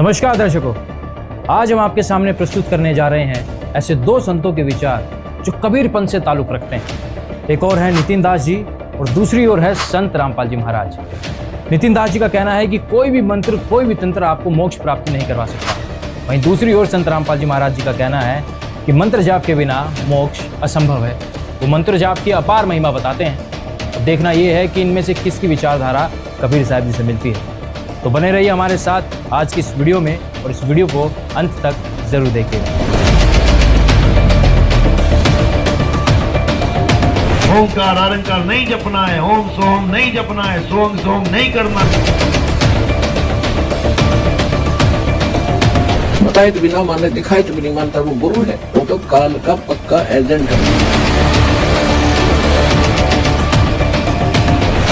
नमस्कार दर्शकों, आज हम आपके सामने प्रस्तुत करने जा रहे हैं ऐसे दो संतों के विचार जो कबीर पंथ से ताल्लुक रखते हैं। एक और है नितिन दास जी और दूसरी ओर है संत रामपाल जी महाराज। नितिन दास जी का कहना है कि कोई भी मंत्र, कोई भी तंत्र आपको मोक्ष प्राप्ति नहीं करवा सकता। वहीं दूसरी ओर संत रामपाल जी महाराज जी का कहना है कि मंत्र जाप के बिना मोक्ष असंभव है। वो मंत्र जाप की अपार महिमा बताते हैं। अब देखना यह है कि इनमें से किसकी विचारधारा कबीर साहब जी से मिलती है। तो बने रहिए हमारे साथ आज की इस वीडियो में और इस वीडियो को अंत तक जरूर देखिएगा। ओंकार आरंकार नहीं जपना है, ओम सोम नहीं जपना है, सोम सोम नहीं करना है। बताए तो बिना माने, दिखाए तो भी नहीं मानता, वो गुरु है। वो तो काल का पक्का एजेंट है।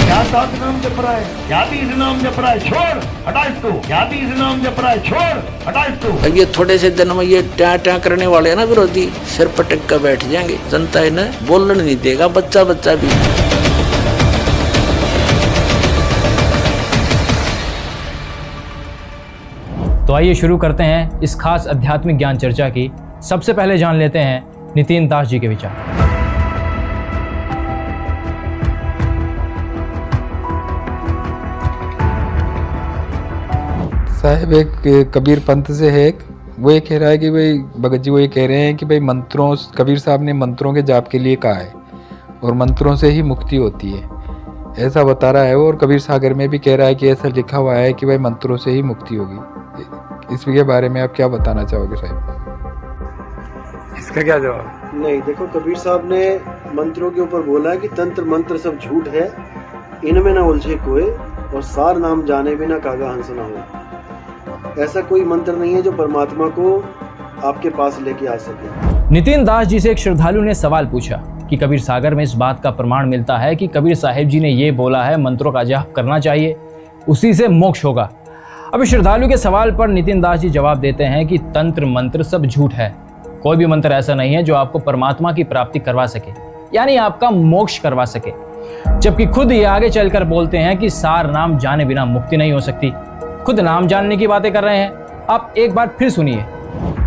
क्या सात नाम जप रहा है, क्या भी इस नाम जप रहा है, छोड़ हटा इसको। क्या भी इस नाम जप रहा है, छोड़ हटा इसको। अब ये थोड़े से दिन में ये ट्या करने वाले हैं ना विरोधी, सिर पटक कर बैठ जाएंगे। जनता इन्हें बोलने नहीं देगा, बच्चा बच्चा भी। तो आइए शुरू करते हैं इस खास आध्यात्मिक ज्ञान चर्चा की। सबसे पहले जान लेते हैं नितिन दास जी के विचार। साहब एक कबीर पंथ से है, वो ये कह रहा है कि भाई भगत जी वो ये कह रहे हैं कि भाई मंत्रों, कबीर साहब ने मंत्रों के जाप के लिए कहा है और मंत्रों से ही मुक्ति होती है, ऐसा बता रहा है वो। और कबीर सागर में भी कह रहा है कि ऐसा लिखा हुआ है कि भाई मंत्रों से ही मुक्ति होगी। इसके बारे में आप क्या बताना चाहोगे साहब? इसका क्या जवाब? नहीं, देखो कबीर साहब ने मंत्रों के ऊपर बोला है कि तंत्र मंत्र सब झूठ है, इनमें ना उलझे कोई, और सार नाम जाने बिना कागा हंस ना हो। ऐसा कोई मंत्र नहीं है जो परमात्मा को आपके पास लेके आ सके। नितिन दास जी से एक श्रद्धालु ने सवाल पूछा कि कबीर सागर में इस बात का प्रमाण मिलता है कि कबीर साहिब जी ने ये बोला है मंत्रों का जाप करना चाहिए, उसी से मोक्ष होगा। अब इस श्रद्धालु के सवाल पर नितिन दास जी जवाब देते हैं कि तंत्र मंत्र सब झूठ है। कोई भी मंत्र ऐसा नहीं है जो आपको परमात्मा की प्राप्ति करवा सके, यानी आपका मोक्ष करवा सके। जबकि खुद ये आगे चलकर बोलते हैं कि सार नाम जाने बिना मुक्ति नहीं हो सकती। खुद नाम जानने की बातें कर रहे हैं। आप एक बार फिर सुनिए।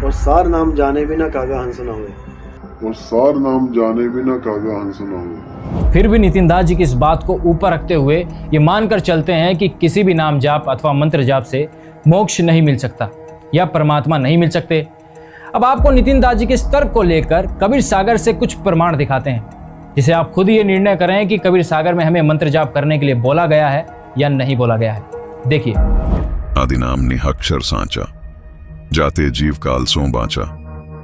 और सार नाम जाने बिना कागा हंस ना हो। और सार नाम जाने बिना कागा हंस ना हो। फिर भी नितिन दास जी की इस बात को ऊपर रखते हुए ये मानकर चलते हैं कि किसी भी नाम जाप अथवा मंत्र जाप से मोक्ष नहीं मिल सकता या परमात्मा नहीं मिल सकते। अब आपको नितिन दास जी के इस तर्क को लेकर कबीर सागर से कुछ प्रमाण दिखाते हैं, जिसे आप खुद ये निर्णय करें कि कबीर सागर में हमें मंत्र जाप करने के लिए बोला गया है या नहीं बोला गया है। देखिए। आदिनाम निहक्षर सांचा, जाते जीव काल सो बाचा,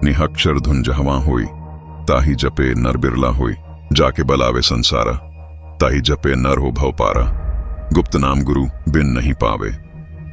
निहक्षर धुन जहवा होई, ताही जपे नर बिरला होई, जाके बलावे संसारा, ताही जपे नर हो भव पारा, गुप्त नाम गुरु बिन नहीं पावे,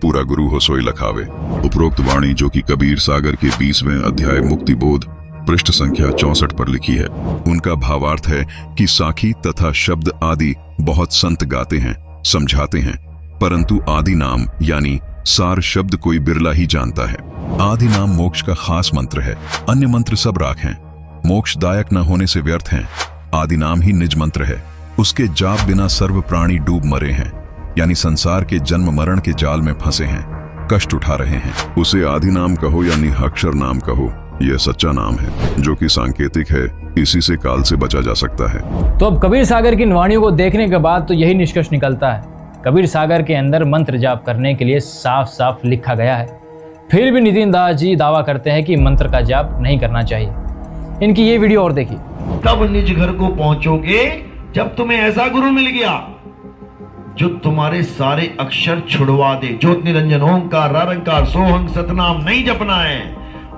पूरा गुरु हो सोई लखावे। उपरोक्त वाणी जो कि कबीर सागर के 20वें अध्याय मुक्ति बोध पृष्ठ संख्या 64 पर लिखी है, उनका भावार्थ है कि साखी तथा शब्द आदि बहुत संत गाते हैं, समझाते हैं, परंतु आदि नाम यानी सार शब्द कोई बिरला ही जानता है। आदि नाम मोक्ष का खास मंत्र है, अन्य मंत्र सब राख हैं, मोक्षदायक न होने से व्यर्थ हैं। आदि नाम ही निज मंत्र है, उसके जाप बिना सर्व प्राणी डूब मरे हैं, यानी संसार के जन्म मरण के जाल में फंसे हैं, कष्ट उठा रहे हैं। उसे आदि नाम कहो या निहक्षर नाम कहो, यह सच्चा नाम है जो कि सांकेतिक है, इसी से काल से बचा जा सकता है। तो अब कबीर सागर की इन वाणियों को देखने के बाद तो यही निष्कर्ष निकलता है, कबीर सागर के अंदर मंत्र जाप करने के लिए साफ साफ लिखा गया है। फिर भी नितिन दास जी दावा करते हैं कि मंत्र का जाप नहीं करना चाहिए। इनकी ये वीडियो और देखिए। तब निज घर को पहुंचोगे जब तुम्हें ऐसा गुरु मिल गया जो तुम्हारे सारे अक्षर छुड़वा दे। ज्योत निरंजन ओंकार आरंकार सोहंग सतनाम नहीं जपना है,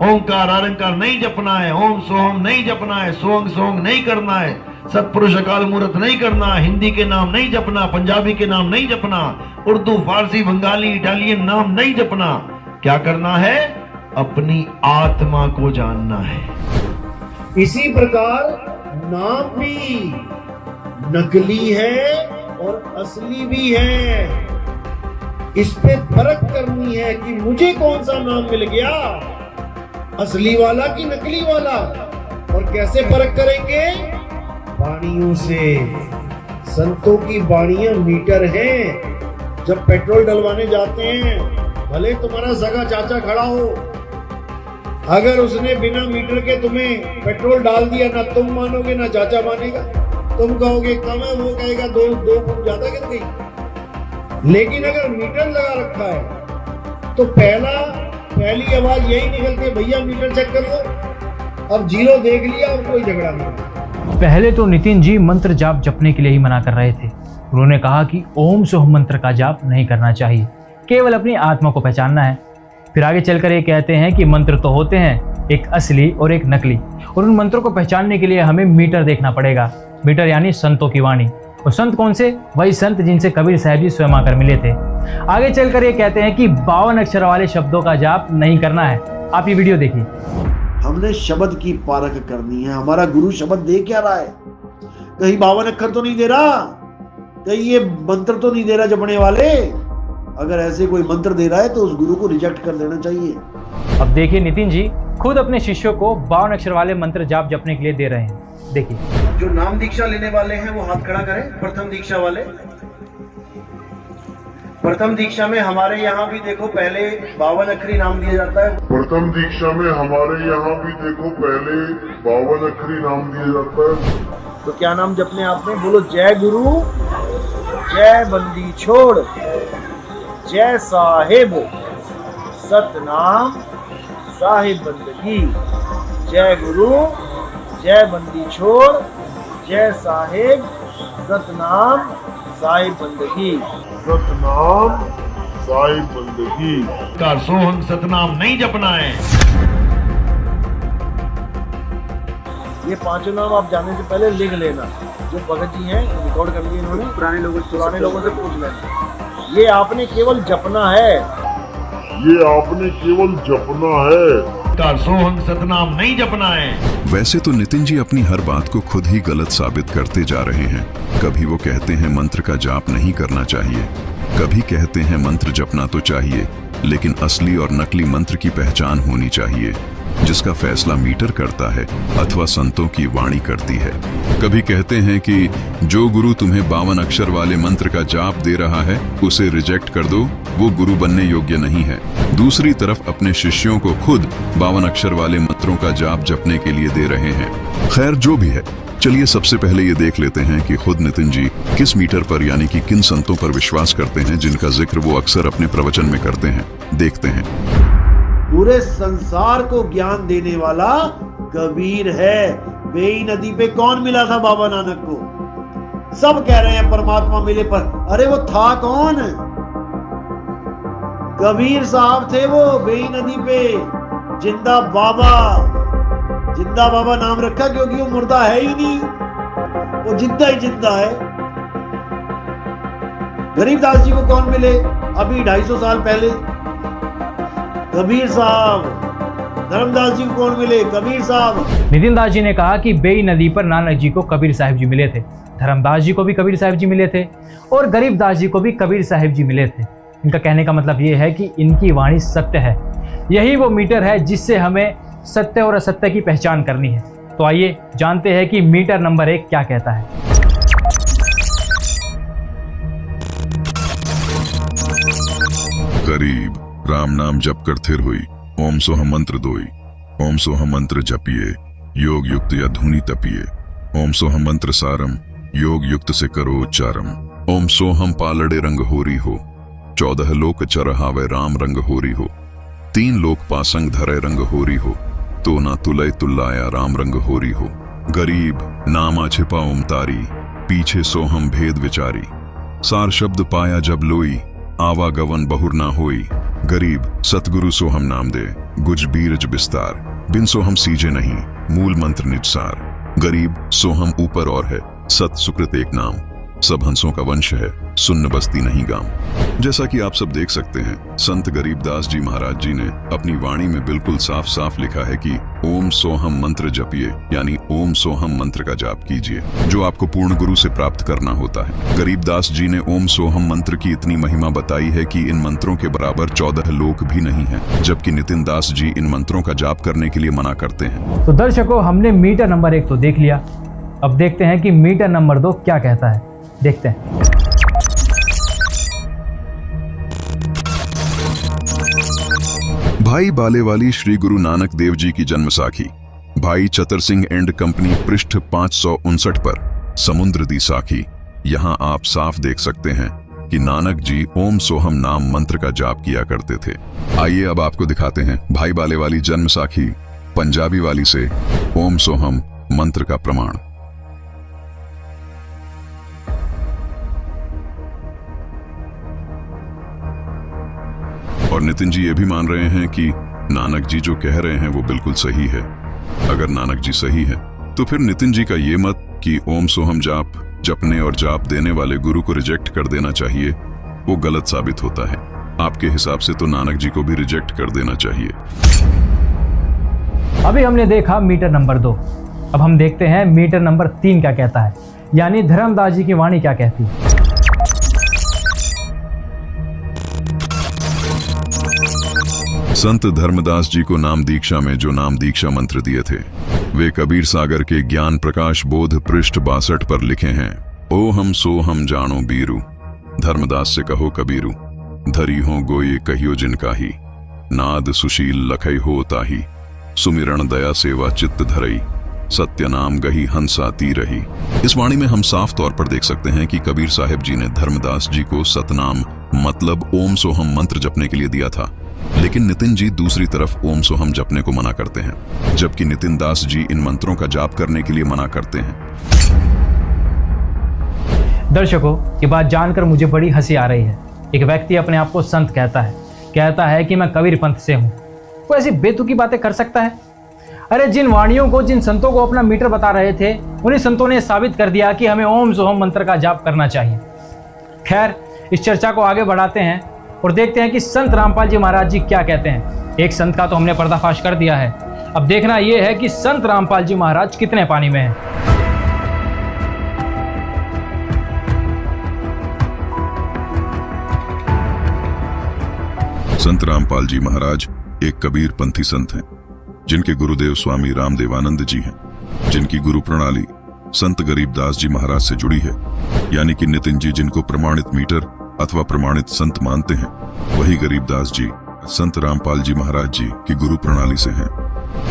ओंकार आरंकार नहीं जपना है, ओम सोहम नहीं जपना है, सोहंग सोहंग नहीं करना है, सतपुरुष अकाल मूर्त नहीं करना, हिंदी के नाम नहीं जपना, पंजाबी के नाम नहीं जपना, उर्दू फारसी बंगाली इटालियन नाम नहीं जपना। क्या करना है? अपनी आत्मा को जानना है। इसी प्रकार नाम भी नकली है और असली भी है। इस पे फर्क करनी है कि मुझे कौन सा नाम मिल गया, असली वाला कि नकली वाला। और कैसे फर्क करेंगे? वाणियों से। संतों की वाणियां मीटर हैं। जब पेट्रोल डलवाने जाते हैं भले तुम्हारा सगा चाचा खड़ा हो, अगर उसने बिना मीटर के तुम्हें पेट्रोल डाल दिया, ना तुम मानोगे ना चाचा मानेगा। तुम कहोगे कम है, वो कहेगा दो फुट ज्यादा गिर गई। लेकिन अगर मीटर लगा रखा है तो पहली आवाज यही निकलती है, भैया मीटर चेक कर लो। अब जीरो देख लिया और कोई झगड़ा नहीं। पहले तो नितिन जी मंत्र जाप जपने के लिए ही मना कर रहे थे। उन्होंने कहा कि ओम सोहम मंत्र का जाप नहीं करना चाहिए, केवल अपनी आत्मा को पहचानना है। फिर आगे चलकर ये कहते हैं कि मंत्र तो होते हैं, एक असली और एक नकली, और उन मंत्रों को पहचानने के लिए हमें मीटर देखना पड़ेगा। मीटर यानी संतों की वाणी। और संत कौन से? वही संत जिनसे कबीर साहब जी स्वयं आकर मिले थे। आगे चलकर ये कहते हैं कि 52 अक्षर वाले शब्दों का जाप नहीं करना है। आप ये वीडियो देखिए। हमने शब्द की पारख करनी है। हमारा गुरु शब्द दे क्या रहा है? कहीं 52 अक्षर तो नहीं दे रहा, कहीं ये मंत्र तो नहीं दे रहा जपने वाले। अगर ऐसे कोई मंत्र दे रहा है तो उस गुरु को रिजेक्ट कर देना चाहिए। अब देखिए नितिन जी खुद अपने शिष्यों को 52 अक्षर वाले मंत्र जाप जपने के लिए दे रहे हैं। देखिए, जो नाम दीक्षा लेने वाले हैं वो हाथ खड़ा करें। प्रथम दीक्षा वाले, प्रथम दीक्षा में हमारे यहाँ भी देखो पहले 52 अक्षरी नाम दिया जाता है। प्रथम दीक्षा में हमारे यहाँ भी देखो पहले 52 अक्षरी नाम दिया जाता है। तो क्या नाम जपने आपने? बोलो जय गुरु, जय बंदी छोड़, जय साहिब, सतनाम साहिब बंदगी। जय गुरु, जय बंदी छोड़, जय साहिब, सतनाम साहिब बंदगी। सतनाम साहिब बंदगी। का सोहंग सतनाम नहीं जपना है। ये पांचों नाम आप जाने से पहले लिख लेना। जो भगत जी हैं रिकॉर्ड कर लिए इन्होंने, पुराने लोगों से पूछ लेना। ये आपने केवल जपना है, ये आपने केवल जपना है। का सोहंग सतनाम नहीं जपना है। वैसे तो नितिन जी अपनी हर बात को खुद ही गलत साबित करते जा रहे हैं। कभी वो कहते हैं मंत्र का जाप नहीं करना चाहिए, कभी कहते हैं मंत्र जपना तो चाहिए, लेकिन असली और नकली मंत्र की पहचान होनी चाहिए, जिसका फैसला मीटर करता है अथवा संतों की वाणी करती है। कभी कहते हैं कि जो गुरु तुम्हें 52 अक्षर वाले मंत्र का जाप दे रहा है उसे रिजेक्ट कर दो, वो गुरु बनने योग्य नहीं है। दूसरी तरफ अपने शिष्यों को खुद 52 अक्षर वाले मंत्रों का जाप जपने के लिए दे रहे हैं। खैर जो भी है, चलिए सबसे पहले ये देख लेते हैं कि खुद नितिन जी किस मीटर पर यानी कि किन संतों पर विश्वास करते हैं जिनका जिक्र वो अक्सर अपने प्रवचन में करते हैं। देखते हैं। पूरे संसार को ज्ञान देने वाला कबीर है। बेई नदी पे कौन मिला था बाबा नानक को? सब कह रहे हैं परमात्मा मिले, पर अरे वो था कौन? कबीर साहब थे वो बेई नदी पे। जिंदा बाबा, जिंदा बाबा नाम रखा क्योंकि वो मुर्दा है ही नहीं, वो जिंदा ही जिंदा है। गरीबदास जी को कौन मिले अभी 250 साल पहले? कबीर साहब। धर्मदास जी को कौन मिले? कबीर साहब। नितिन दास जी ने कहा कि बेई नदी पर नानक जी को कबीर साहिब जी मिले थे, धर्मदास जी को भी कबीर साहिब जी मिले थे, और गरीबदास जी को भी कबीर साहिब जी मिले थे। इनका कहने का मतलब ये है कि इनकी वाणी सत्य है। यही वो मीटर है जिससे हमें सत्य और असत्य की पहचान करनी है। तो आइए जानते हैं कि मीटर नंबर 1 क्या कहता है। गरीब राम नाम जप कर थिर हुई, ओम सोहम मंत्र दोई। ओम सोहम मंत्र जपिए, योग युक्त या धुनी तपिए। ओम सोहम मंत्र सारम, योग युक्त से करो उच्चारम। ओम सोहम पालड़े रंग होरी हो, 14 लोक चरहावे राम रंग होरी हो। 3 लोक पासंग धरे रंग होरी हो, तो ना तुलय तुल्लाया राम रंग होरी हो। गरीब नामा छिपा ओम तारी, पीछे सोहम भेद विचारी। सार शब्द पाया जब लोई, आवागवन बहुर ना होई। गरीब सतगुरु सोहम नाम दे, गुज बीरज विस्तार। बिन सोहम सीजे नहीं, मूल मंत्र निजसार। गरीब सोहम ऊपर और है, सत सुकृत एक नाम। सब हंसों का वंश है, सुन्न बस्ती नहीं गांव। जैसा कि आप सब देख सकते हैं, संत गरीबदास जी महाराज जी ने अपनी वाणी में बिल्कुल साफ साफ लिखा है कि ओम सोहम मंत्र जपिए, यानी ओम सोहम मंत्र का जाप कीजिए, जो आपको पूर्ण गुरु से प्राप्त करना होता है। गरीबदास जी ने ओम सोहम मंत्र की इतनी महिमा बताई है कि इन मंत्रों के बराबर 14 लोक भी नहीं है, जबकि नितिन दास जी इन मंत्रों का जाप करने के लिए मना करते हैं। तो दर्शकों, हमने मीटर नंबर 1 तो देख लिया। अब देखते हैं कि मीटर नंबर 2 क्या कहता है। देखते हैं। भाई बालेवाली श्री गुरु नानक देव जी की जन्मसाखी भाई चतर सिंह एंड कंपनी पृष्ठ 559 पर समुद्र दी साखी। यहाँ आप साफ देख सकते हैं कि नानक जी ओम सोहम नाम मंत्र का जाप किया करते थे। आइए अब आपको दिखाते हैं भाई बालेवाली जन्मसाखी पंजाबी वाली से ओम सोहम मंत्र का प्रमाण। और नितिन जी ये भी मान रहे हैं कि नानक जी जो कह रहे हैं वो बिल्कुल सही है। अगर नानक जी सही है तो फिर नितिन जी का ये मत कि ओम सोहम जाप जपने और जाप देने वाले गुरु को रिजेक्ट कर देना चाहिए, वो गलत साबित होता है। आपके हिसाब से तो नानक जी को भी रिजेक्ट कर देना चाहिए। अभी हमने देखा मीटर नंबर 2, अब हम देखते हैं मीटर नंबर 3 क्या कहता है, यानी धर्मदास जी की वाणी क्या कहती है। संत धर्मदास जी को नाम दीक्षा में जो नाम दीक्षा मंत्र दिए थे वे कबीर सागर के ज्ञान प्रकाश बोध पृष्ठ 62 पर लिखे हैं। ओ हम सो हम जानो बीरू, धर्मदास से कहो कबीरू, धरी हो गोये कहियो जिनका ही, नाद सुशील लखई हो ताही, सुमिरण दया सेवा चित्त धरई, सत्य नाम गही हंसा ती रही। इस वाणी में हम साफ तौर पर देख सकते हैं कि कबीर साहिब जी ने धर्मदास जी को सतनाम मतलब ओम सोहम मंत्र जपने के लिए दिया था, लेकिन नितिन जी दूसरी तरफ ओम सोहम जपने को मना करते हैं, जबकि नितिन दास जी इन मंत्रों का जाप करने के लिए मना करते हैं। दर्शकों, ये बात जानकर मुझे बड़ी हंसी आ रही है। एक व्यक्ति अपने आप को संत कहता है कि मैं कबीर पंथ से हूं। वो ऐसी बेतुकी बातें कर सकता है? अरे जिन वाणियों को, जिन संतों को अपना मीटर बता रहे थे, उन्हीं संतों ने साबित कर दिया कि हमें ओम सोहम मंत्र का जाप करना चाहिए। खैर, इस चर्चा को आगे बढ़ाते हैं और देखते हैं कि संत रामपाल जी महाराज जी क्या कहते हैं। एक संत का तो हमने पर्दाफाश कर दिया है, अब देखना यह है कि संत रामपाल जी महाराज कितने पानी में हैं। संत रामपाल जी महाराज एक कबीर पंथी संत हैं, जिनके गुरुदेव स्वामी रामदेवानंद जी हैं, जिनकी गुरु प्रणाली संत गरीबदास जी महाराज से जुड़ी है। यानी कि नितिन जी जिनको प्रमाणित मीटर अथवा प्रमाणित संत मानते हैं, वही गरीबदास जी संत रामपाल जी महाराज जी की गुरु प्रणाली से हैं।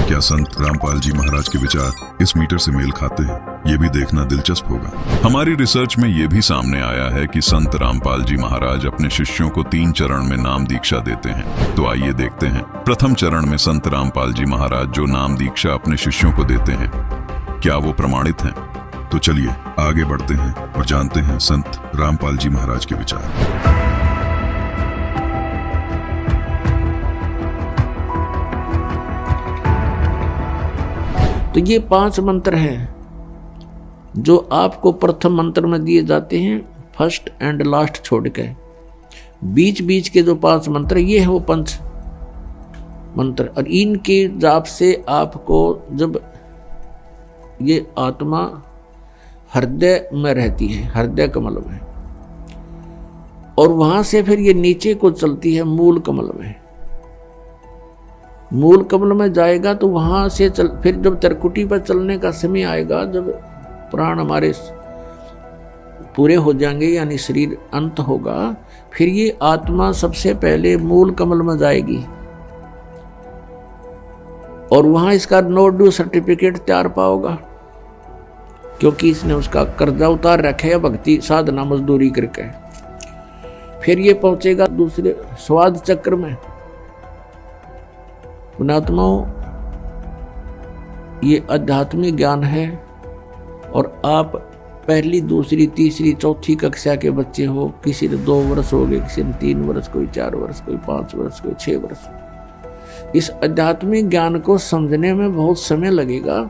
क्या संत रामपाल जी महाराज के विचार इस मीटर से मेल खाते हैं, ये भी देखना दिलचस्प होगा। हमारी रिसर्च में ये भी सामने आया है कि संत रामपाल जी महाराज अपने शिष्यों को 3 चरण में नाम दीक्षा देते हैं। तो आइए देखते हैं प्रथम चरण में संत रामपाल जी महाराज जो नाम दीक्षा अपने शिष्यों को देते हैं, क्या वो प्रमाणित हैं? तो चलिए आगे बढ़ते हैं और जानते हैं संत रामपाल जी महाराज के विचार। तो ये 5 मंत्र हैं जो आपको प्रथम मंत्र में दिए जाते हैं, फर्स्ट एंड लास्ट छोड़ के। बीच बीच के जो 5 मंत्र ये है वो पंच मंत्र, और इनके जाप से आपको जब ये आत्मा हृदय में रहती है, हृदय कमल में, और वहां से फिर ये नीचे को चलती है मूल कमल में। मूल कमल में जाएगा तो वहां से फिर जब त्रिकुटी पर चलने का समय आएगा, जब प्राण हमारे पूरे हो जाएंगे यानी शरीर अंत होगा, फिर ये आत्मा सबसे पहले मूल कमल में जाएगी और वहां इसका नो ड्यू सर्टिफिकेट तैयार पाओगा, क्योंकि इसने उसका कर्जा उतार रखे है भक्ति साधना मजदूरी करके। फिर ये पहुंचेगा दूसरे स्वाद चक्र में। पुण्यात्माओं, ये आध्यात्मिक ज्ञान है, और आप पहली दूसरी तीसरी चौथी कक्षा के बच्चे हो, किसी ने 2 वर्ष हो गए, किसी ने 3 वर्ष, कोई 4 वर्ष, कोई 5 वर्ष, कोई 6 वर्ष। इस आध्यात्मिक ज्ञान को समझने में बहुत समय लगेगा।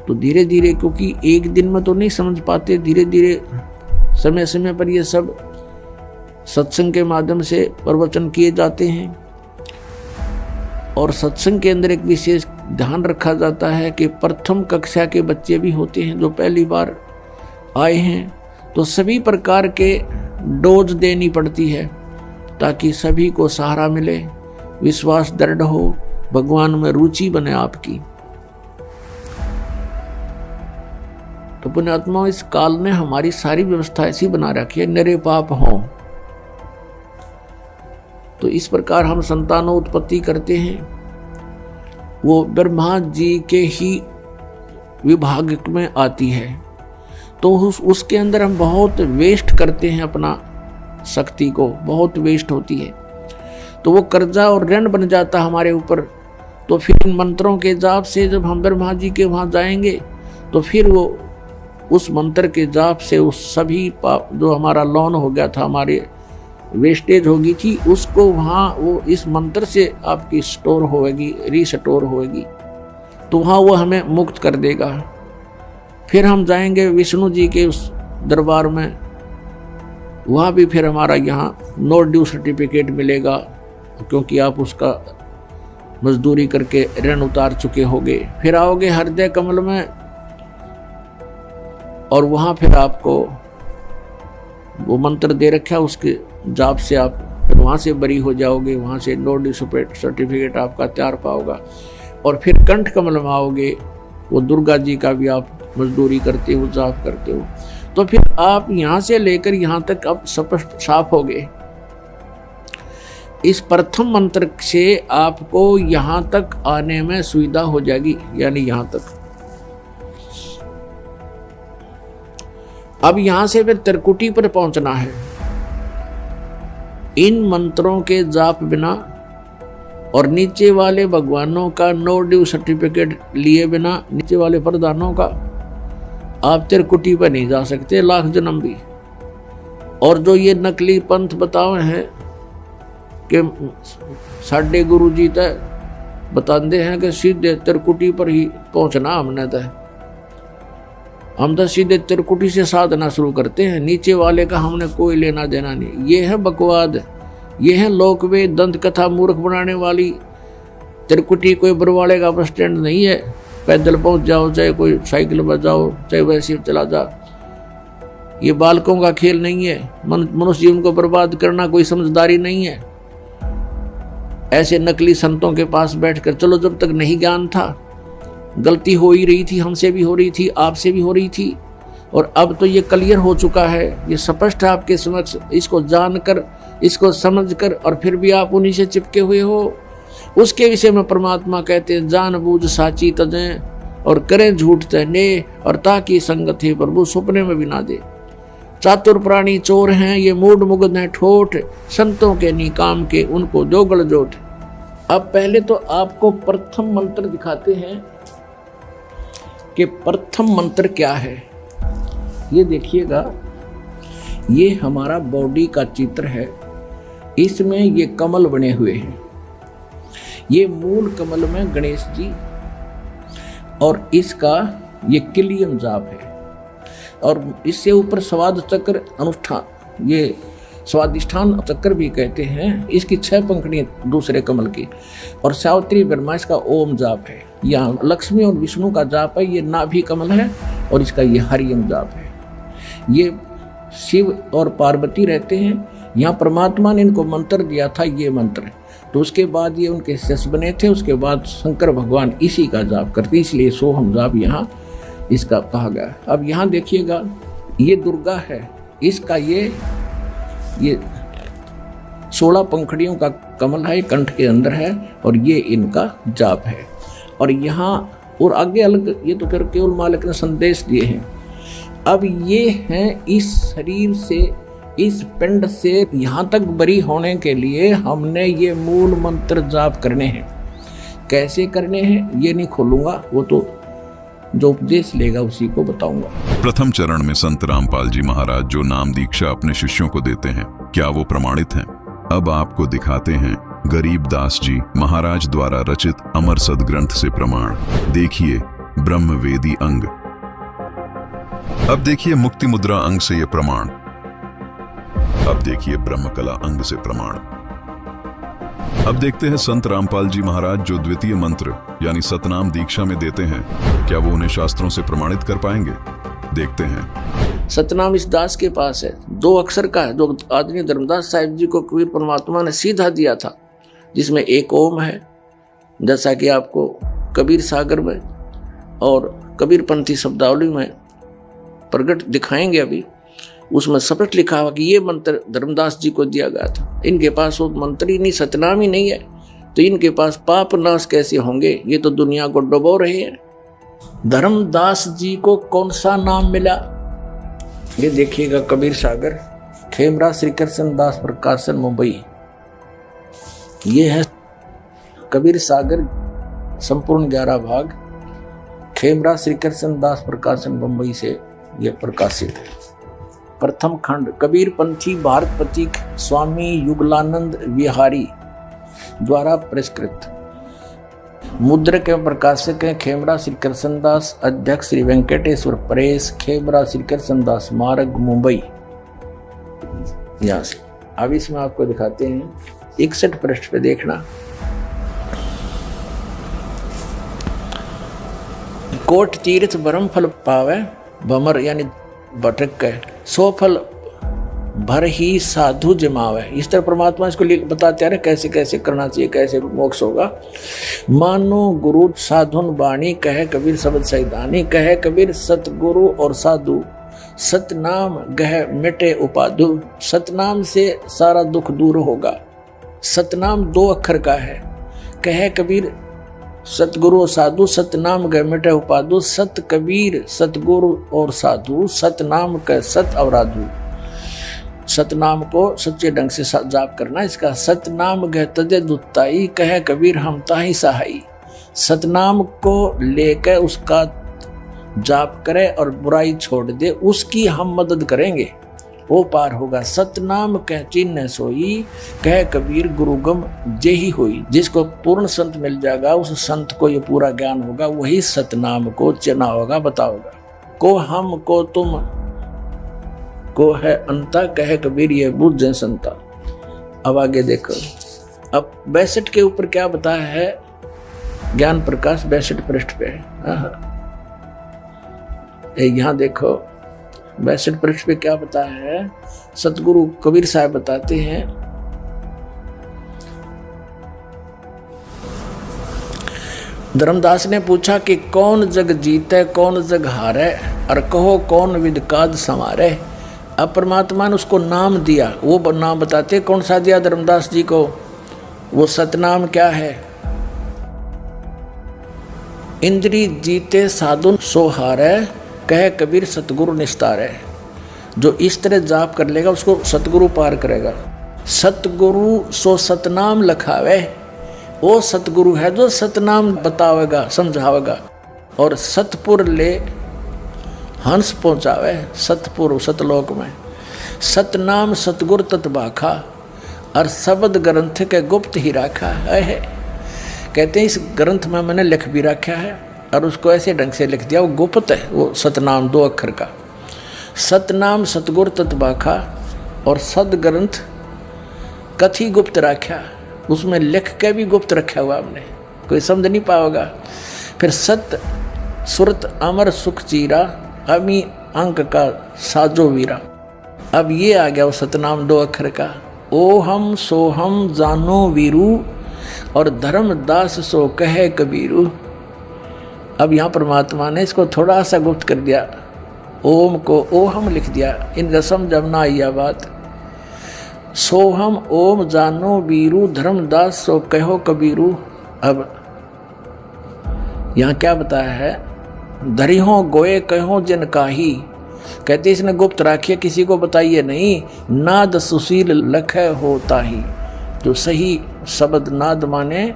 तो धीरे धीरे, क्योंकि एक दिन में तो नहीं समझ पाते, धीरे धीरे समय समय पर ये सब सत्संग के माध्यम से प्रवचन किए जाते हैं, और सत्संग के अंदर एक विशेष ध्यान रखा जाता है कि प्रथम कक्षा के बच्चे भी होते हैं जो पहली बार आए हैं, तो सभी प्रकार के डोज देनी पड़ती है ताकि सभी को सहारा मिले, विश्वास दृढ़ हो, भगवान में रुचि बने आपकी। तो पुण्यात्मा, इस काल ने हमारी सारी व्यवस्था ऐसी बना रखी है, निरे पाप हों। तो इस प्रकार हम संतानों उत्पत्ति करते हैं। वो ब्रह्मा जी के ही विभाग में आती है, तो उसके अंदर हम बहुत वेस्ट करते हैं, अपना शक्ति को बहुत वेस्ट होती है, तो वो कर्जा और ऋण बन जाता हमारे ऊपर। तो फिर इन मंत्रों के जाप से जब हम ब्रह्मा जी के वहाँ जाएंगे तो फिर वो उस मंत्र के जाप से उस सभी पाप जो हमारा लोन हो गया था, हमारे वेस्टेज होगी थी, उसको वहाँ वो इस मंत्र से आपकी स्टोर होएगी, रीस्टोर होएगी, तो वहाँ वो हमें मुक्त कर देगा। फिर हम जाएंगे विष्णु जी के उस दरबार में, वहाँ भी फिर हमारा यहाँ नो ड्यू सर्टिफिकेट मिलेगा, क्योंकि आप उसका मजदूरी करके ऋण उतार चुके होगे। फिर आओगे हृदय कमल में, और वहाँ फिर आपको वो मंत्र दे रखा है, उसके जाप से आप फिर वहाँ से बरी हो जाओगे, वहाँ से नो ड्यू सर्टिफिकेट आपका तैयार पाओगा। और फिर कंठ कमल में आओगे, वो दुर्गा जी का भी आप मजदूरी करते हो, जाप करते हो, तो फिर आप यहाँ से लेकर यहाँ तक अब स्पष्ट साफ हो गए। इस प्रथम मंत्र से आपको यहाँ तक आने में सुविधा हो जाएगी, यानी यहाँ तक। अब यहाँ से फिर त्रिकुटी पर पहुँचना है। इन मंत्रों के जाप बिना और नीचे वाले भगवानों का नो ड्यू सर्टिफिकेट लिए बिना, नीचे वाले प्रधानों का, आप त्रिकुटी पर नहीं जा सकते लाख जन्म भी। और जो ये नकली पंथ बताए हैं कि साढ़े गुरु जी तय बताते हैं कि सीधे त्रिकुटी पर ही पहुंचना हमने तय, हम तो सीधे त्रिकुटी से साधना शुरू करते हैं, नीचे वाले का हमने कोई लेना देना नहीं। ये है बकवाद, ये है लोकवेद दंत कथा मूर्ख बनाने वाली। त्रिकुटी कोई बरवाड़े का बस स्टैंड नहीं है, पैदल पहुंच जाओ, चाहे कोई साइकिल पर जाओ, चाहे वैसे चला जा। ये बालकों का खेल नहीं है, मनुष्य जीवन को बर्बाद करना कोई समझदारी नहीं है। ऐसे नकली संतों के पास बैठकर, चलो जब तक नहीं ज्ञान था, गलती हो ही रही थी, हमसे भी हो रही थी, आपसे भी हो रही थी, और अब तो ये क्लियर हो चुका है, ये स्पष्ट है आपके समक्ष। इसको जानकर, इसको समझकर, और फिर भी आप उन्हीं से चिपके हुए हो। उसके विषय में परमात्मा कहते हैं, जानबूझ साची तजें और करें झूठ तने, और ताकि संगत है प्रभु सपने में भी ना दे। चातुर प्राणी चोर हैं, ये मूड मुग्ध हैं ठोठ, संतों के निकाम के उनको जो गलजोट। अब पहले तो आपको प्रथम मंत्र दिखाते हैं कि प्रथम मंत्र क्या है। ये देखिएगा, ये हमारा बॉडी का चित्र है, इसमें ये कमल बने हुए हैं। ये मूल कमल में गणेश जी, और इसका ये किलियम जाप है, और इससे ऊपर स्वाद चक्र अनुष्ठान, ये स्वादिष्ठान चक्र भी कहते हैं। इसकी 6 पंखुड़ी दूसरे कमल की, और सावित्री ब्रह्मा इसका ओम जाप है। यहाँ लक्ष्मी और विष्णु का जाप है, ये नाभि कमल है, और इसका ये हरियम जाप है। ये शिव और पार्वती रहते हैं, यहाँ परमात्मा ने इनको मंत्र दिया था, ये मंत्र। तो उसके बाद ये उनके शिष्य बने थे, उसके बाद शंकर भगवान इसी का जाप करते, इसलिए सोहम जाप यहाँ इसका कहा गया। अब यहाँ देखिएगा, ये दुर्गा है, इसका ये 16 पंखुड़ियों का कमल है, कंठ के अंदर है, और ये इनका जाप है। और यहाँ और आगे अलग, ये तो फिर केवल मालिक ने संदेश दिए हैं। अब ये हैं इस शरीर से, इस पिंड से यहाँ तक बरी होने के लिए हमने ये मूल मंत्र जाप करने हैं। कैसे करने हैं ये नहीं खोलूंगा, वो तो जो उपदेश लेगा उसी को बताऊंगा। प्रथम चरण में संत रामपाल जी महाराज जो नाम दीक्षा अपने शिष्यों को देते हैं, क्या वो प्रमाणित हैं? अब आपको दिखाते हैं गरीब दास जी महाराज द्वारा रचित अमर सदग्रंथ से प्रमाण। देखिए ब्रह्मवेदी अंग। अब देखिए मुक्ति मुद्रा अंग से ये प्रमाण। अब देखिए ब्रह्मकला अंग से प्रमाण। अब देखते हैं संत रामपाल जी महाराज जो द्वितीय मंत्र यानी सतनाम दीक्षा में देते हैं, क्या वो उन्हें शास्त्रों से प्रमाणित कर पाएंगे? देखते हैं। सतनाम इस दास के पास है, 2 अक्षर का है, जो आदरणीय धर्मदास साहिब जी को कबीर परमात्मा ने सीधा दिया था, जिसमें एक ओम है, जैसा कि आपको कबीर सागर में और कबीर पंथी शब्दावली में प्रकट दिखाएंगे अभी। उसमें स्पष्ट लिखा हुआ कि ये मंत्र धर्मदास जी को दिया गया था। इनके पास वो मंत्र ही नहीं, सतनाम ही नहीं है, तो इनके पास पाप नाश कैसे होंगे? ये तो दुनिया को डुबो रहे हैं। धर्मदास जी को कौन सा नाम मिला? ये देखिएगा, कबीर सागर, खेमरा श्री कृष्ण दास प्रकाशन, मुंबई। ये है कबीर सागर, संपूर्ण 11 भाग, खेमरा श्री कृष्ण दास प्रकाशन, मुंबई से यह प्रकाशित है। प्रथम खंड कबीर पंथी भारत प्रतीक स्वामी युगलानंद विहारी द्वारा पुरस्कृत। मुद्रक एवं प्रकाशक हैं खेमरा श्री कृष्णदास, अध्यक्ष श्री वेंकटेश्वर प्रेस, खेमरा श्री कृष्णदास मार्ग, मुंबई। यहाँ से अब इसमें आपको दिखाते हैं 61 पृष्ठ पे देखना। कोट तीर्थ ब्रह्म फल पावे, भमर यानी भटक गए, सो फल भर ही साधु जमावे। इस तरह परमात्मा इसको बताते हैं कैसे कैसे करना चाहिए, कैसे मोक्ष होगा। मानो गुरु साधुन बाणी, कहे कबीर शब्द सैदानी, कहे कबीर सतगुरु और साधु, सतनाम गह मिटे उपाधु। सतनाम से सारा दुख दूर होगा। सतनाम 2 अक्षर का है। कहे कबीर सतगुरु और साधु, सतनाम गए मिटे उपाधु। सत कबीर सतगुरु और साधु, सतनाम का सत अवराधु। सतनाम को सच्चे ढंग से जाप करना। इसका सतनाम गए तजे दुताई, कहे कबीर हम ताही सहाई। सतनाम को लेकर उसका जाप करे और बुराई छोड़ दे, उसकी हम मदद करेंगे, वो पार होगा। सतनाम कह चिन्ह सोई, कह कबीर गुरुगम जेही होई। जिसको पूर्ण संत मिल जाएगा, उस संत को ये पूरा ज्ञान होगा, वही सतनाम को चिन्ह होगा, बताओगा। को हम को तुम को है अंता, कह कबीर ये बुझ संता। अब आगे देखो, अब 62 के ऊपर क्या बताया है? ज्ञान प्रकाश 62 पृष्ठ पे है। यहाँ देखो 62 पृष्ठ पे क्या बताया है? सतगुरु कबीर साहब बताते हैं, धर्मदास ने पूछा कि कौन जग जीते कौन जग हारे, और कहो कौन विद काज संवारे। अब परमात्मा ने उसको नाम दिया, वो नाम बताते कौन सा दिया धर्मदास जी को? वो सतनाम क्या है? इंद्री जीते साधुन सो हारे, कहे कबीर सतगुरु निस्तारे। जो इस तरह जाप कर लेगा उसको सतगुरु पार करेगा। सतगुरु सो सतनाम लखावे, वो सतगुरु है जो सतनाम बतावेगा, समझावेगा। और सतपुर ले हंस पहुंचावे, सतपुर सतलोक में। सतनाम सतगुर तत्बाखा, और शब्द ग्रंथ के गुप्त ही रखा है। कहते हैं इस ग्रंथ में मैंने लिख भी रखा है, और उसको ऐसे ढंग से लिख दिया, वो गुप्त है, वो सतनाम 2 अक्षर का। सतनाम सतगुर तत्बाखा, और सद ग्रंथ कथी गुप्त रखा, उसमें लिख के भी गुप्त रखा हुआ हमने, कोई समझ नहीं पाओगा। फिर सत सुरत अमर सुख चीरा, अमी अंक का साजो वीरा। अब ये आ गया वो सतनाम 2 अक्षर का। ओ हम सो हम जानो वीरू, और धर्मदास सो कहे कबीरू। अब यहाँ परमात्मा ने इसको थोड़ा सा गुप्त कर दिया, ओम को ओ हम लिख दिया। इनका समझ अब ना आई बात। सोहम ओम जानो वीरू, धर्मदास सो कहो कबीरू। अब यहाँ क्या बताया है? धरिहो गोए कहो जिन काही, कहते इसने गुप्त राखिए, किसी को बताइए नहीं। नाद सुशील लख होता ही, जो सही शब्द नाद माने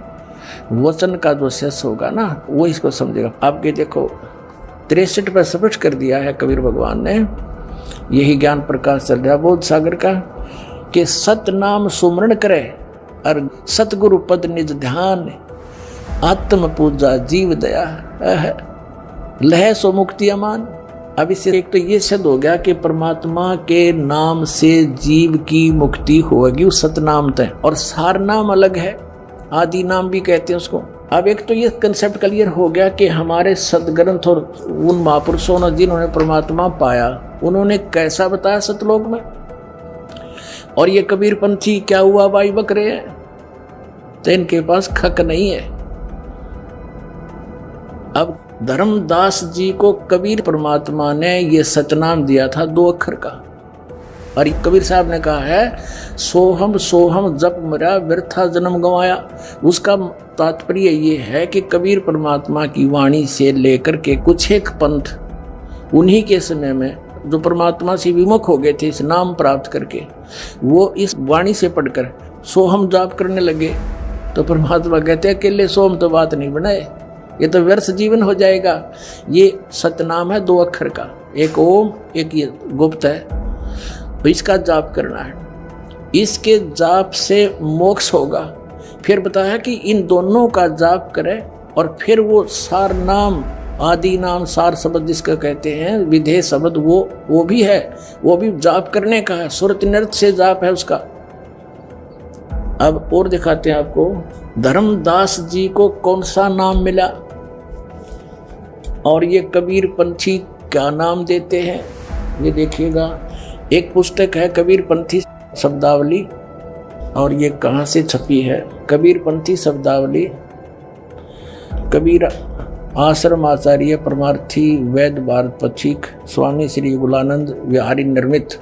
वचन का जो शेष होगा ना, वो इसको समझेगा। आपके देखो 63 पर स्पष्ट कर दिया है कबीर भगवान ने, यही ज्ञान प्रकाश चल रहा बोध सागर का, कि सत नाम सुमरण करे और सतगुरु पद निज ध्यान, आत्म पूजा जीव दया लह सो मुक्ति अमान। अब इससे एक तो ये सिद्ध हो गया कि परमात्मा के नाम से जीव की मुक्ति होगी उस सतनाम तय। और सार नाम अलग है, आदि नाम भी कहते हैं उसको। अब एक तो ये कंसेप्ट क्लियर हो गया कि हमारे सदग्रंथ और उन महापुरुषों ने जिन्होंने परमात्मा पाया, उन्होंने कैसा बताया सतलोक में। और ये कबीर पंथी क्या हुआ भाई बकरे हैं, तो इनके पास खक नहीं है। अब धर्मदास जी को कबीर परमात्मा ने ये सतनाम दिया था 2 अक्षर का, और कबीर साहब ने कहा है सोहम सोहम जप मरा व्यर्था जन्म गंवाया। उसका तात्पर्य ये है कि कबीर परमात्मा की वाणी से लेकर के कुछ एक पंथ उन्हीं के समय में जो परमात्मा से विमुख हो गए थे इस नाम प्राप्त करके, वो इस वाणी से पढ़कर सोहम जाप करने लगे। तो परमात्मा कहते हैं अकेले सोहम तो बात नहीं बनाए, ये तो व्यर्थ जीवन हो जाएगा। ये सतनाम है 2 अक्षर का, एक ओम एक ये गुप्त है, तो इसका जाप करना है। इसके जाप से मोक्ष होगा। फिर बताया कि इन दोनों का जाप करें और फिर वो सार नाम आदि नाम सार शब्द जिसका कहते हैं विधेय शब्द वो भी है, वो भी जाप करने का है, सुरत नृत्य से जाप है उसका। अब और दिखाते हैं आपको धर्मदास जी को कौन सा नाम मिला और ये कबीर पंथी क्या नाम देते हैं, ये देखिएगा। एक पुस्तक है कबीर पंथी शब्दावली, और ये कहाँ से छपी है? कबीर पंथी शब्दावली, कबीर आश्रम आचार्य परमार्थी वैद्य भारत पथिक स्वामी श्री गुलानंद विहारी निर्मित,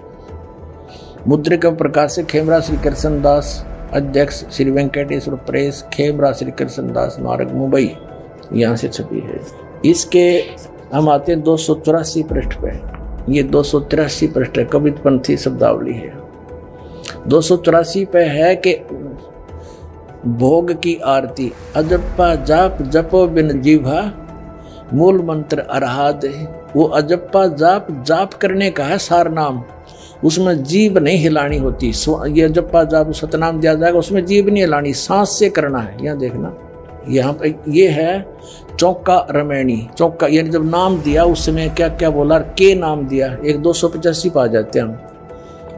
मुद्रिका प्रकाशक खेमरा श्री कृष्ण दास, अध्यक्ष श्री वेंकटेश्वर प्रेस, खेमरा श्री कृष्ण दास मार्ग मुंबई, यहाँ से छपी है। इसके हम आते हैं 284 पृष्ठ पे, ये 283 पृष्ठ है, कबीर पंथी शब्दावली है। 284 पे है कि भोग की आरती अजप्पा जाप जपो बिन जीवा मूल मंत्र अरहाद। वो अजप्पा जाप जाप करने का है सार नाम, उसमें जीभ नहीं हिलानी होती। ये अजप्पा जाप सतनाम दिया जाएगा, उसमें जीभ नहीं हिलानी, सांस से करना है। यहाँ देखना, यहाँ पे ये है चौका रमैनी। चौका यानी जब नाम दिया उस समय क्या क्या बोला, के नाम दिया, एक 285 पा जाते हैं हम।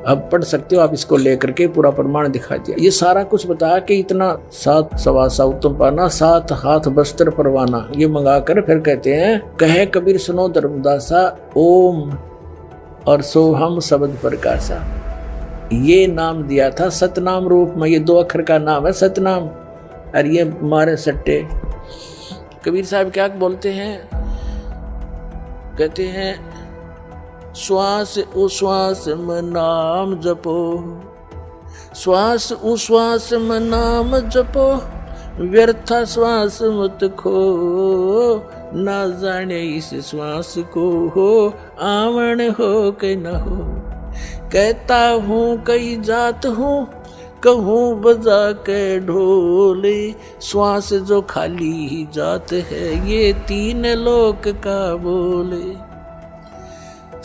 अब पढ़ सकते हो आप, इसको लेकर के पूरा प्रमाण दिखा दिया। ये सारा कुछ बताया कि इतना 7 सवा सा उत्तम पाना 7 हाथ बस्तर परवाना, ये मंगा कर फिर कहते हैं कहे कबीर सुनो धर्मदासा ओम और सोहम शब्द प्रकाशा। ये नाम दिया था सतनाम रूप में, ये 2 अक्षर का नाम है सतनाम। और ये मारे सट्टे कबीर साहब क्या बोलते हैं, कहते हैं श्वास उश्वास में नाम जपो, श्वास उश्वास में नाम जपो, व्यर्था श्वास मत खो, ना जाने इस श्वास को हो आवन हो के न हो। कहता हूँ कई जात हूँ, कहूँ बजा के ढोले, श्वास जो खाली ही जात है, ये 3 लोक का बोले।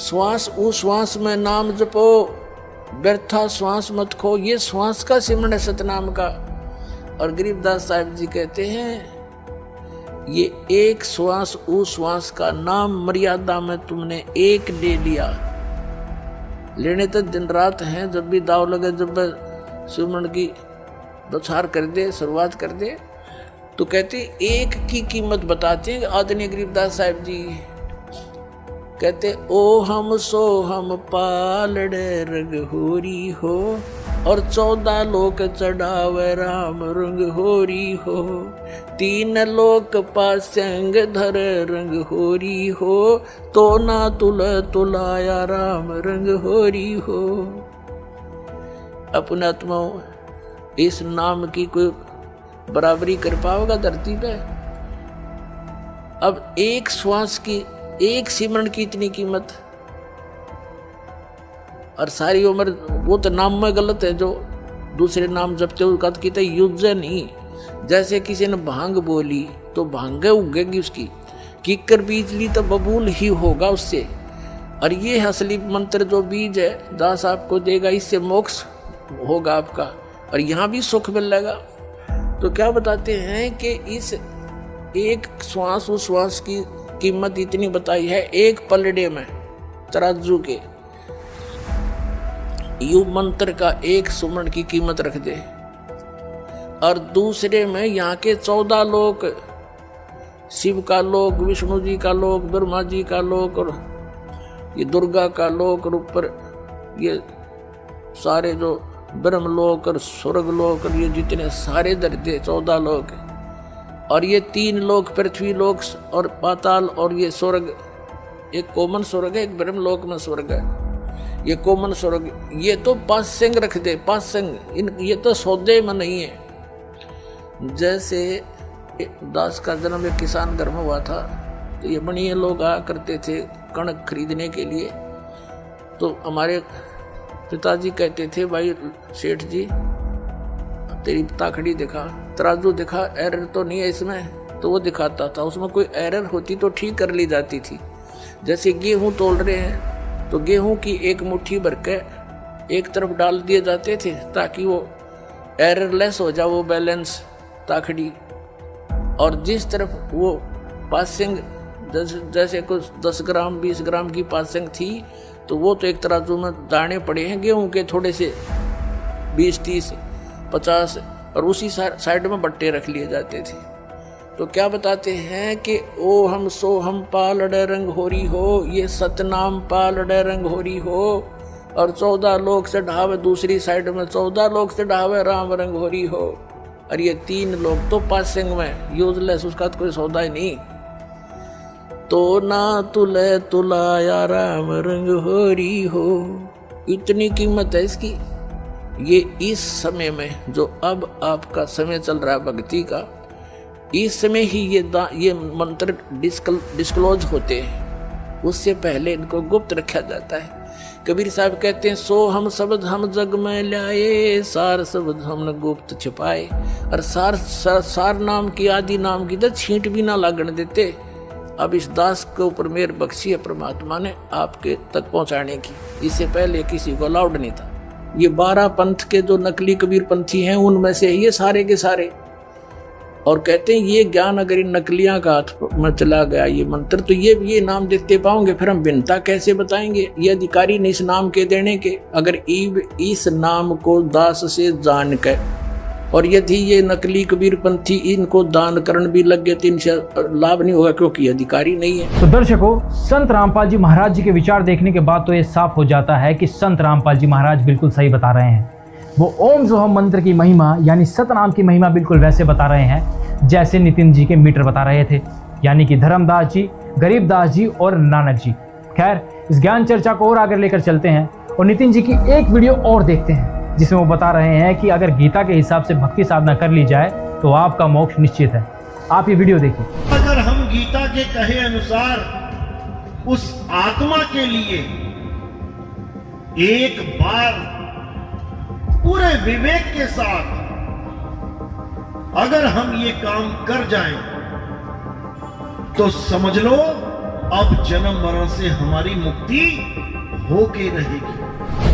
श्वास उश्वास में नाम जपो, व्यर्था श्वास मत खो, ये श्वास का सिमरण है सतनाम का। और गरीबदास साहिब जी कहते हैं ये एक श्वास उश्वास का नाम मर्यादा में तुमने एक ले लिया, लेने तो दिन रात हैं, जब भी दाव लगे, जब सिमरण की बौछार कर दे, शुरुआत कर दे, तो कहते एक की कीमत बताते हैं आदरणीय गरीबदास साहिब जी। कहते ओ हम सो हम पालड़े रंग होरी हो, और 14 लोक चढ़ावे राम रंग होरी हो, 3 लोक पासंग धर रंग होरी हो, तो ना तुल तुलाया राम रंग होरी हो। अपने आत्माओं इस नाम की कोई बराबरी कर पाओगा धरती पे? अब एक श्वास की, एक सिमरण की इतनी कीमत, और सारी उम्र वो तो नाम में गलत है, जो दूसरे नाम जपते हो उसका कहते युद्ध नहीं। जैसे किसी ने भांग बोली तो भांग उगेगी उसकी, कीकर बीज ली तो बबूल ही होगा उससे। और ये असली मंत्र जो बीज है दास आपको देगा, इससे मोक्ष होगा आपका, और यहाँ भी सुख मिलेगा। तो क्या बताते हैं कि इस एक श्वास उस श्वास की कीमत इतनी बताई है, एक पलड़े में तराजू के यु मंत्र का एक सुमरण की कीमत रख दे, और दूसरे में यहाँ के 14 लोक, शिव का लोक, विष्णु जी का लोक, ब्रह्मा जी का लोक, और ये दुर्गा का लोक, और ऊपर ये सारे जो ब्रह्म लोक और स्वर्ग लोक, और ये जितने सारे दर्जे 14 लोक, और ये 3 लोक पृथ्वी लोक और पाताल, और ये स्वर्ग, एक कॉमन स्वर्ग है, एक ब्रह्म लोक में स्वर्ग है। ये कोमन स्वर्ग, ये तो 5 सिंह रख दे, 5 सिंह, ये तो सौदे में नहीं है। जैसे दास का जन्म एक किसान घर में हुआ था, तो ये बनिए लोग आया करते थे कणक खरीदने के लिए। तो हमारे पिताजी कहते थे, भाई सेठ जी तेरी ताखड़ी दिखा, तराजू दिखा, एरर तो नहीं है इसमें। तो वो दिखाता था, उसमें कोई एरर होती तो ठीक कर ली जाती थी। जैसे गेहूं तोल रहे हैं तो गेहूं की एक मुट्ठी भर के एक तरफ डाल दिए जाते थे ताकि वो एररलेस हो जाए वो बैलेंस ताखड़ी, और जिस तरफ वो पासिंग जैसे कुछ 10 ग्राम 20 ग्राम की पासिंग थी तो वो तो एक तराजू में दाने पड़े हैं गेहूं के थोड़े से 20 30 50, और उसी साइड में बट्टे रख लिए जाते थे। तो क्या बताते हैं कि ओ हम सो हम पालड़े रंग होरी हो, ये सतनाम पालड़े रंग होरी हो, और 14 लोग से ढावे दूसरी साइड में 14 लोग से ढावे राम रंग होरी हो, और ये 3 लोग तो पासिंग में यूजलेस, उसका तो कोई सौदा ही नहीं। तो ना तुले तुलाया राम रंग होरी हो, इतनी कीमत है इसकी। ये इस समय में जो अब आपका समय चल रहा है भक्ति का, इस समय ही ये मंत्र डिस्क्लोज होते हैं, उससे पहले इनको गुप्त रखा जाता है। कबीर साहब कहते हैं, सो हम शब्द हम जग में लाए, सार शब्द हमने गुप्त छिपाए। और सार नाम की आदि नाम की तो छींट भी ना लागण देते। अब इस दास के ऊपर मेहर बख्शी है परमात्मा ने आपके तक पहुंचाने की, इससे पहले किसी को अलाउड नहीं था। ये 12 पंथ के जो नकली कबीर पंथी हैं उनमें से ये सारे के सारे, और कहते हैं ये ज्ञान अगर इन नकलियां का हाथ में चला गया ये मंत्र, तो ये नाम देते पाओगे, फिर हम भिन्नता कैसे बताएंगे? ये अधिकारी नहीं इस नाम के देने के, अगर इस नाम को दास से जान के, और यदि ये नकली कबीर पंथी इनको दान करण भी लग गए तो इनसे लाभ नहीं होगा, क्योंकि अधिकारी नहीं है। तो दर्शकों, संत रामपाल जी महाराज जी के विचार देखने के बाद तो ये साफ हो जाता है कि संत रामपाल जी महाराज बिल्कुल सही बता रहे हैं। वो ओम सोहम मंत्र की महिमा यानी सतनाम की महिमा बिल्कुल वैसे बता रहे हैं जैसे नितिन जी के मीटर बता रहे थे, यानी कि धर्मदास जी, गरीबदास जी और नानक जी। खैर, इस ज्ञान चर्चा को और आगे लेकर चलते हैं और नितिन जी की एक वीडियो और देखते हैं जिसमें वो बता रहे हैं कि अगर गीता के हिसाब से भक्ति साधना कर ली जाए तो आपका मोक्ष निश्चित है। आप ये वीडियो देखिए। अगर हम गीता के कहे अनुसार उस आत्मा के लिए एक बार पूरे विवेक के साथ अगर हम ये काम कर जाएं तो समझ लो अब जन्म मरण से हमारी मुक्ति होके रहेगी।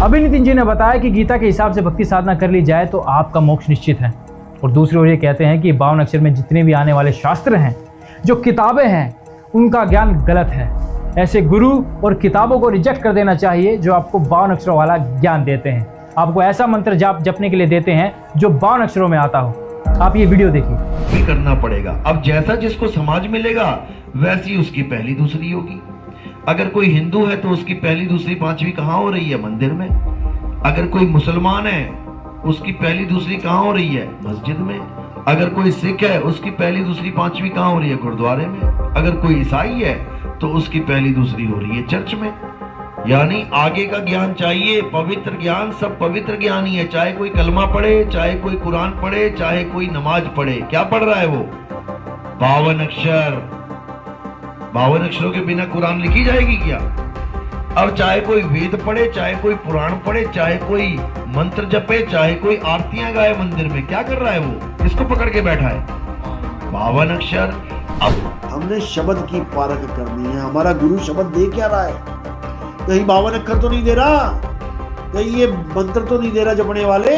अभी नितिन जी ने बताया कि गीता के हिसाब से भक्ति साधना कर ली जाए तो आपका मोक्ष निश्चित है, और दूसरी ओर ये कहते हैं कि 52 अक्षर में जितने भी आने वाले शास्त्र हैं, जो किताबें हैं, उनका ज्ञान गलत है। ऐसे गुरु और किताबों को रिजेक्ट कर देना चाहिए जो आपको 52 अक्षरों वाला ज्ञान देते हैं, आपको ऐसा मंत्र जाप जपने के लिए देते हैं जो 52 अक्षरों में आता हो। आप ये वीडियो देखिए। करना पड़ेगा। अब जैसा जिसको समाज मिलेगा वैसी उसकी पहली दूसरी होगी। अगर कोई हिंदू है तो उसकी पहली दूसरी पांचवी कहाँ हो रही है? मंदिर में। अगर कोई मुसलमान है उसकी पहली दूसरी कहाँ हो रही है? मस्जिद में। अगर कोई सिख है उसकी पहली दूसरी पांचवी कहाँ हो रही है? गुरुद्वारे में। अगर कोई ईसाई है तो उसकी पहली दूसरी हो रही है चर्च में। यानी आगे का ज्ञान चाहिए, पवित्र ज्ञान। सब पवित्र ज्ञान ही है, चाहे कोई कलमा पढ़े, चाहे कोई कुरान पढ़े, चाहे कोई नमाज पढ़े। क्या पढ़ रहा है वो? 52 अक्षर। 52 अक्षरों के बिना कुरान लिखी जाएगी क्या? अब चाहे कोई वेद पढ़े, चाहे कोई पुराण पढ़े, चाहे कोई मंत्र जपे, चाहे कोई आरतियां गाए मंदिर में, क्या कर रहा है वो? किसको पकड़ के बैठा है? 52 अक्षर। अब हमने शब्द की पारख करनी है। हमारा गुरु शब्द दे क्या रहा है? कहीं 52 अक्षर तो नहीं दे रहा, कहीं ये मंत्र तो नहीं दे रहा जपने वाले।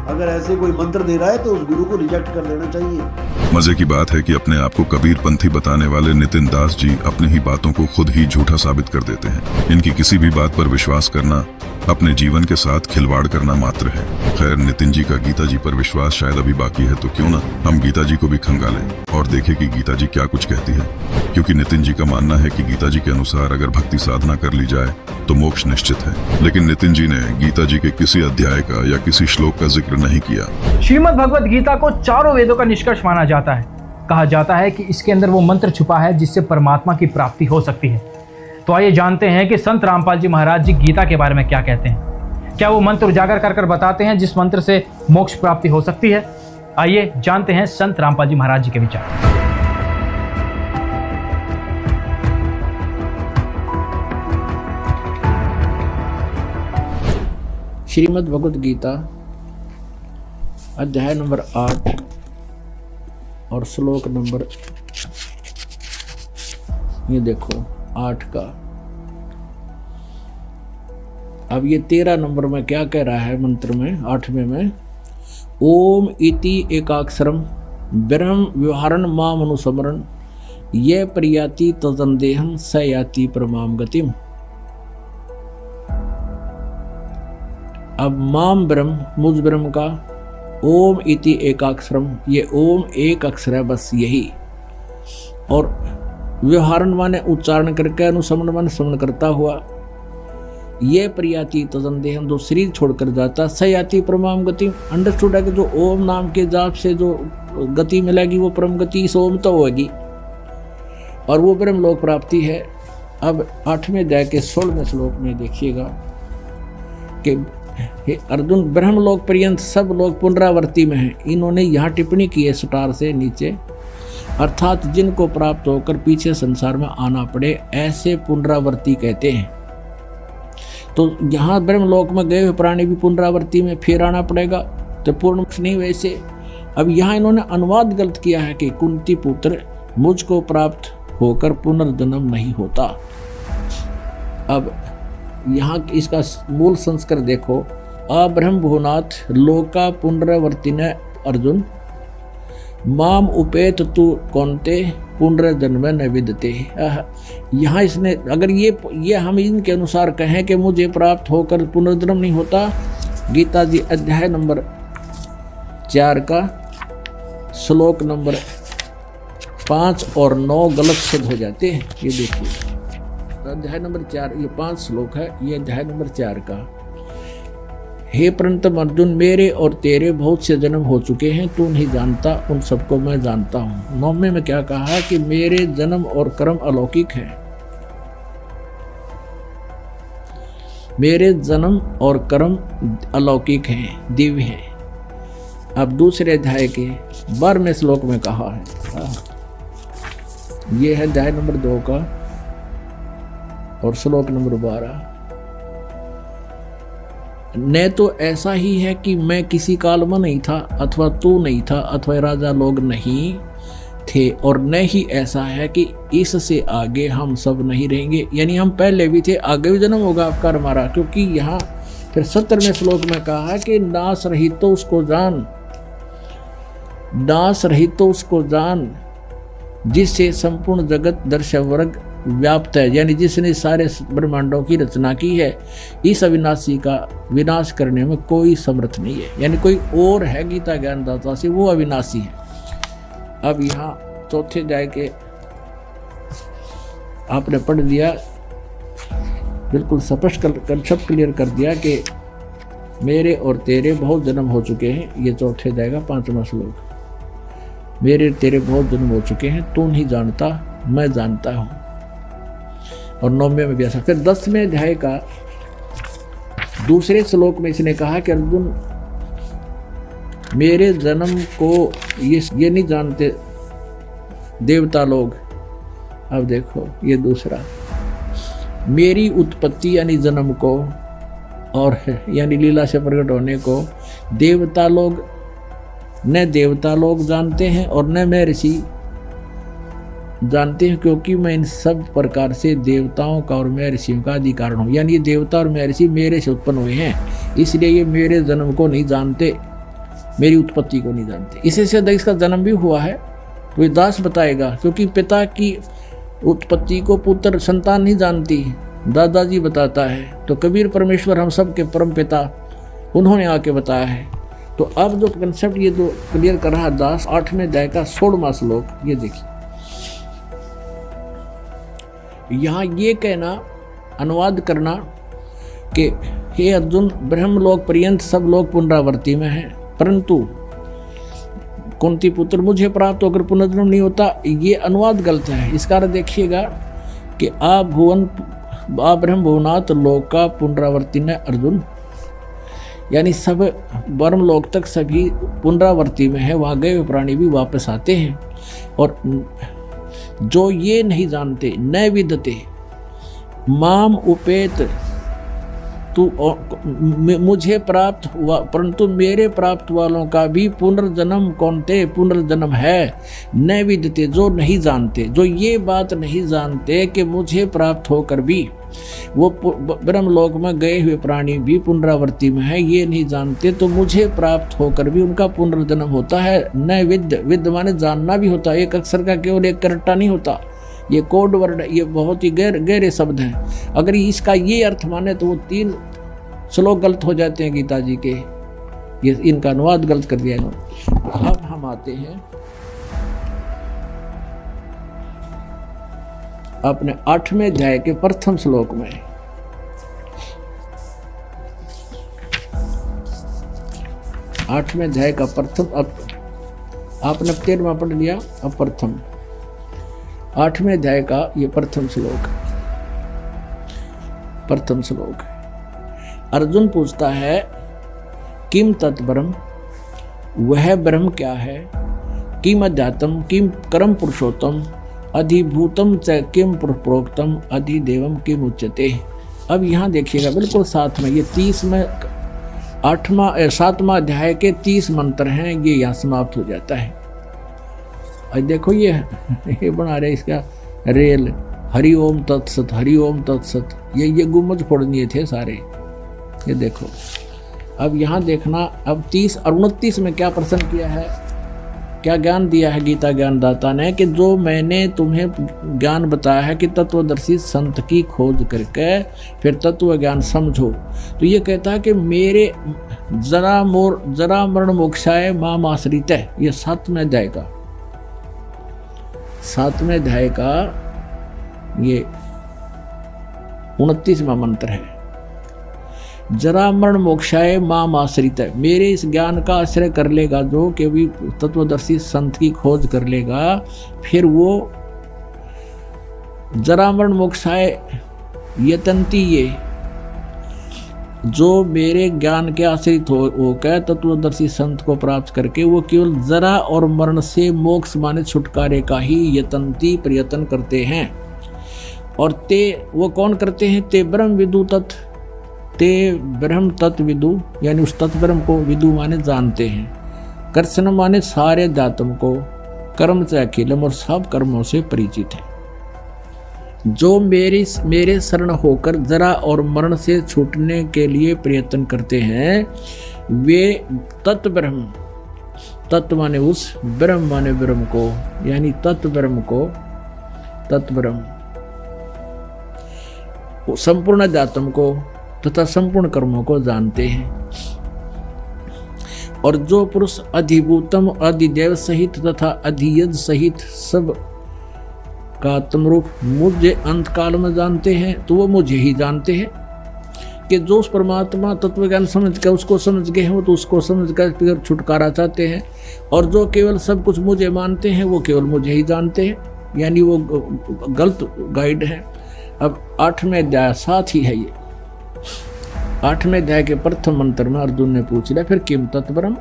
अगर ऐसे कोई मंत्र दे रहा है तो उस गुरु को रिजेक्ट कर देना चाहिए। मजे की बात है कि अपने आप को कबीर पंथी बताने वाले नितिन दास जी अपनी ही बातों को खुद ही झूठा साबित कर देते हैं। इनकी किसी भी बात पर विश्वास करना अपने जीवन के साथ खिलवाड़ करना मात्र है। खैर, नितिन जी का गीता जी पर विश्वास शायद अभी बाकी है, तो क्यों ना हम गीता जी को भी खंगालें और देखें कि गीता जी क्या कुछ कहती है। क्योंकि नितिन जी का मानना है कि गीता जी के अनुसार अगर भक्ति साधना कर ली जाए तो मोक्ष निश्चित है। लेकिन नितिन जी ने गीता जी के किसी अध्याय का या किसी श्लोक का जिक्र नहीं किया। श्रीमद् भगवत गीता को चारों वेदों का निष्कर्ष माना जाता है। कहा जाता है कि इसके अंदर वो मंत्र छुपा है जिससे परमात्मा की प्राप्ति हो सकती है। तो आइए जानते हैं कि संत रामपाल जी महाराज जी गीता के बारे में क्या कहते हैं। क्या वो मंत्र उजागर कर बताते हैं जिस मंत्र से मोक्ष प्राप्ति हो सकती है? आइए जानते हैं संत रामपाल जी महाराज जी के विचार। श्रीमद् भगवद गीता अध्याय नंबर 8 और श्लोक नंबर, ये देखो 8 का। अब ये 13 नंबर में क्या कह रहा है मंत्र में, 8वें में, ओम इति एकाक्षरम ब्रह्म व्यवहारण माम अनुस्मरण ये प्रयाति तदंदेहम स याति परमाम गतिम। अब माम ब्रह्म, मुझ ब्रह्म का, ओम इति एकाक्षरम, ये ओम एक अक्षर है बस यही, और व्यवहारण माने उच्चारण करके, अनुसमन माने स्मरण करता हुआ, ये प्रयाति तदंदेहम जो शरीर छोड़कर जाता, सयाति परमाम गति। अंडरस्टूड है कि जो ओम नाम के जाप से जो गति मिलेगी वो परम गति इस ओम तो होगी, और वो ब्रह्म लोक प्राप्ति है। अब 8वें अध्याय के 16वें श्लोक में देखिएगा कि हे अर्जुन, ब्रह्मलोक पर्यंत सब लोग पुनरावर्ती में हैं। इन्होंने यहाँ टिप्पणी की है स्टार से नीचे, अर्थात जिनको प्राप्त होकर पीछे संसार में आना पड़े ऐसे पुनरावर्ती कहते हैं। तो यहाँ ब्रह्मलोक में गए हुए प्राणी भी पुनरावर्ती में फिर आना पड़ेगा, तो पूर्ण नहीं वैसे। अब यहाँ इन्होंने अनुवाद गलत किया है कि कुंती पुत्र मुझको प्राप्त होकर पुनर्जन्म नहीं होता। अब यहाँ इसका मूल संस्कार देखो, अब्रह्म भुवनाथ लोका पुनरावर्तिन अर्जुन माम उपेत तु कौनते पुनर्जन्म न विदते। यहाँ इसने अगर ये हम इनके अनुसार कहें कि मुझे प्राप्त होकर पुनर्जन्म नहीं होता, गीता जी अध्याय नंबर 4 का श्लोक नंबर 5 और 9 गलत सिद्ध हो जाते हैं। ये देखिए अध्याय नंबर 4, ये 5 श्लोक है, ये अध्याय नंबर 4 का। हे परंतु अर्जुन, मेरे और तेरे बहुत से जन्म हो चुके हैं, तू नहीं जानता, उन सबको मैं जानता हूँ। 9वें में क्या कहा कि मेरे जन्म और कर्म अलौकिक हैं, मेरे जन्म और कर्म अलौकिक हैं, दिव्य हैं। अब दूसरे अध्याय के 12वें श्लोक में कहा है, ये है अध्याय नंबर 2 का और श्लोक नंबर 12, न तो ऐसा ही है कि मैं किसी काल में नहीं था, अथवा तू नहीं था, अथवा राजा लोग नहीं थे, और न ही ऐसा है कि इससे आगे हम सब नहीं रहेंगे, यानी हम पहले भी थे, आगे भी जन्म होगा आपका हमारा। क्योंकि यहाँ फिर 17वें श्लोक में कहा है कि नाश रहित तो उसको जान, नाश रहित तो उसको जान जिससे संपूर्ण जगत दर्शक वर्ग व्याप्त है, यानी जिसने सारे ब्रह्मांडों की रचना की है, इस अविनाशी का विनाश करने में कोई समर्थ नहीं है। यानी कोई और है गीता ज्ञानदाता से, वो अविनाशी है। अब यहाँ चौथे अध्याय के आपने पढ़ दिया, बिल्कुल स्पष्ट कंसेप्ट क्लियर कर दिया कि मेरे और तेरे बहुत जन्म हो चुके हैं। ये चौथे अध्याय का 5वां श्लोक, मेरे तेरे बहुत जन्म हो चुके हैं, तू नहीं जानता, मैं जानता हूँ। और 9वें में भी ऐसा। फिर 10वें अध्याय का दूसरे श्लोक में इसने कहा कि अर्जुन, मेरे जन्म को ये नहीं जानते देवता लोग। अब देखो ये दूसरा, मेरी उत्पत्ति यानी जन्म को और यानी लीला से प्रकट होने को देवता लोग, न देवता लोग जानते हैं और न मैं ऋषि जानते हैं, क्योंकि मैं इन सब प्रकार से देवताओं का और मैं ऋषियों का अधिकार हूँ। यानी ये देवता और मैं ऋषि मेरे से उत्पन्न हुए हैं, इसलिए ये मेरे जन्म को नहीं जानते, मेरी उत्पत्ति को नहीं जानते। इसी से इसका जन्म भी हुआ है तो ये दास बताएगा, क्योंकि पिता की उत्पत्ति को पुत्र संतान नहीं जानती, दादाजी बताता है। तो कबीर परमेश्वर हम सब के परम पिता, उन्होंने आके बताया है। तो अब जो कंसेप्ट ये जो क्लियर कर रहा दास 8वें अध्याय का 16वां श्लोक, ये देखिए यहाँ ये कहना, अनुवाद करना कि हे अर्जुन, ब्रह्मलोक पर्यंत सब लोग पुनरावर्ती में हैं, परंतु कुंती पुत्र मुझे प्राप्त होकर पुनर्जन्म नहीं होता, ये अनुवाद गलत है। इसका अर्थ देखिएगा कि ब्रह्म भुवनाथ लोक का पुनरावर्ती न अर्जुन, यानी सब ब्रह्म लोक तक सभी पुनरावर्ती में है, वहाँ गए हुए प्राणी भी वापस आते हैं। और जो ये नहीं जानते, न विदते माम उपेत, तू मुझे प्राप्त हुआ परंतु मेरे प्राप्त वालों का भी पुनर्जन्म कौनते पुनर्जन्म है, न विदते जो नहीं जानते, जो ये बात नहीं जानते कि मुझे प्राप्त होकर भी वो ब्रह्मलोक में गए हुए प्राणी भी पुनरावर्ती में है, ये नहीं जानते तो मुझे प्राप्त होकर भी उनका पुनर्जन्म होता है। न विद माने जानना भी होता है, एक अक्षर का केवल एक करट्टा नहीं होता, ये कोड वर्ड, ये बहुत ही गहरे शब्द हैं। अगर इसका ये अर्थ माने तो वो 3 श्लोक गलत हो जाते हैं गीता जी के, ये इनका अनुवाद गलत कर दिया इन्होंने। अब हम आते हैं अपने 8वें अध्याय के प्रथम श्लोक में। आठवें अध्याय का प्रथम, अब आपने 13वां पढ़ लिया, अब प्रथम 8वें अध्याय का ये प्रथम श्लोक। अर्जुन पूछता है किम तत्ब्रह्म, वह ब्रह्म क्या है, किम अध्यात्म, किम परम पुरुषोत्तम, अधिभूतम च किम प्रोक्तम, अधिदेवम किम उच्यते। अब यहाँ देखिएगा बिल्कुल साथ में ये 7वां अध्याय के 30 मंत्र हैं, ये यहाँ समाप्त हो जाता है। और देखो ये बना रहे इसका रेल, हरि ओम तत्सत, हरि ओम तत्सत, ये गुम्बज फोड़निए थे सारे, ये देखो। अब यहाँ देखना, अब 30 और 29 में क्या प्रश्न किया है, क्या ज्ञान दिया है गीता ज्ञानदाता ने, कि जो मैंने तुम्हें ज्ञान बताया है कि तत्वदर्शी संत की खोज करके फिर तत्व ज्ञान समझो, तो ये कहता है कि मेरे जरा मरण मोक्षाय माम आश्रित है। ये 7वें अध्याय का ये 29वां मंत्र है। जरा मरण मोक्षाय माम आश्रित है, मेरे इस ज्ञान का आश्रय कर लेगा जो कि भी तत्वदर्शी संत की खोज कर लेगा, फिर वो जरा मरण मोक्षाय यतंती, ये जो मेरे ज्ञान के आश्रित होकर तत्वदर्शी संत को प्राप्त करके वो केवल जरा और मरण से मोक्ष माने छुटकारे का ही यतंती प्रयत्न करते हैं। और ते वो कौन करते हैं, ते ब्रह्म विदु तत्, ते ब्रह्म तत्व विदु, यानी उस तत्व ब्रह्म को विदु माने जानते हैं, कर्षण माने सारे दातम को, कर्म से अखिलम और सब कर्मों से परिचित है। जो मेरे शरण होकर जरा और मरण से छूटने के लिए प्रयत्न करते हैं, वे तत्व ब्रह्म, तत्व माने उस, ब्रह्म माने ब्रह्म को, यानी तत्व ब्रह्म को, तत्व ब्रह्म संपूर्ण जातम को तथा संपूर्ण कर्मों को जानते हैं। और जो पुरुष अधिभूतम, अधिदेव सहित तथा अधियज सहित सब का आत्मरूप मुझे अंत काल में जानते हैं, तो वो मुझे ही जानते हैं। कि जो उस परमात्मा तत्व ज्ञान समझ कर उसको समझ गए हैं, तो उसको समझ कर फिर छुटकारा चाहते हैं। और जो केवल सब कुछ मुझे मानते हैं, वो केवल मुझे ही जानते हैं, यानी वो गलत गाइड है। अब 8वें अध्याय साथ ही है ये। 8वें अध्याय के प्रथम मंत्र में अर्जुन ने पूछ लिया फिर किम तत्ब्रह्म,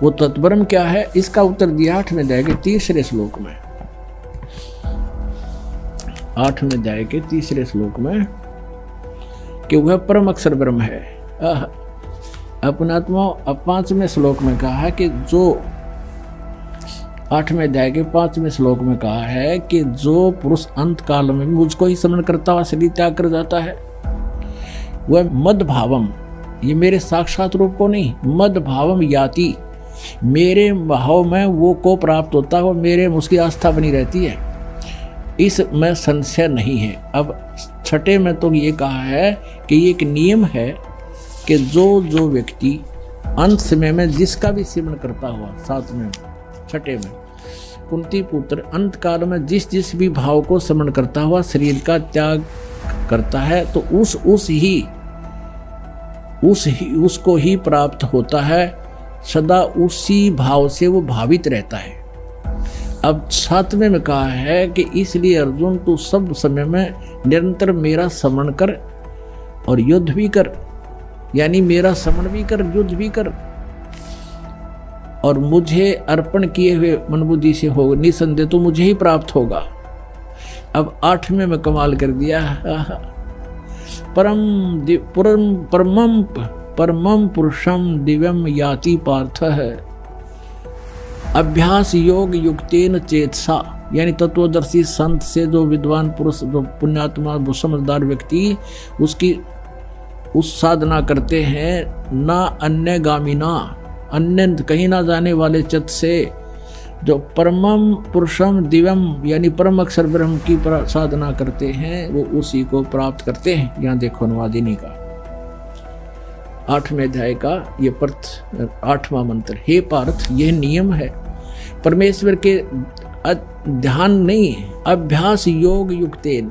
वो तत्ब्रह्म क्या है, इसका उत्तर दिया 8वें अध्याय के 3रे श्लोक में। 8वें अध्याय के 3रे श्लोक में कि वह परम अक्षर ब्रह्म है। अपनात्मा। अब 5वें श्लोक में कहा है कि जो 8वें अध्याय के 5वें श्लोक में कहा है कि जो पुरुष अंत काल में मुझको ही स्मरण करता हुआ शरीर त्याग कर जाता है, वह मद भावम, ये मेरे साक्षात रूप को नहीं, मद भावम याति, मेरे भाव में वो को प्राप्त होता है, वो मेरे में उसकी आस्था बनी रहती है, इसमें संशय नहीं है। अब 6 में तो ये कहा है कि ये एक नियम है कि जो व्यक्ति अंत समय में जिसका भी सिमरण करता हुआ, 6 में कुंती पुत्र अंत काल में जिस भी भाव को स्मरण करता हुआ शरीर का त्याग करता है, तो उसको ही प्राप्त होता है, सदा उसी भाव से वो भावित रहता है। अब 7वें में कहा है कि इसलिए अर्जुन तू सब समय में निरंतर मेरा स्मरण कर और युद्ध भी कर, यानी मेरा स्मरण भी कर, युद्ध भी कर, और मुझे अर्पण किए हुए मन बुद्धि से हो निसंदेह तो मुझे ही प्राप्त होगा। अब 8वें में कमाल कर दिया, परमम पुरुषम दिव्यम याति पार्थ है अभ्यास योग युक्तेन चेतसा, यानी तत्वदर्शी संत से जो विद्वान पुरुष, जो पुण्यात्मा, वो समझदार व्यक्ति उसकी उस साधना करते हैं, ना अन्य गामिना, अन्य कहीं ना जाने वाले चित्त से, जो परमम पुरुषम दिव्यम यानी परम अक्षर ब्रह्म की साधना करते हैं, वो उसी को प्राप्त करते हैं। यहाँ देखो अनुवादिनी का 8वें अध्याय का ये 8वां मंत्र। हे पार्थ, यह नियम है परमेश्वर के ध्यान नहीं है, अभ्यास योग युक्तेन।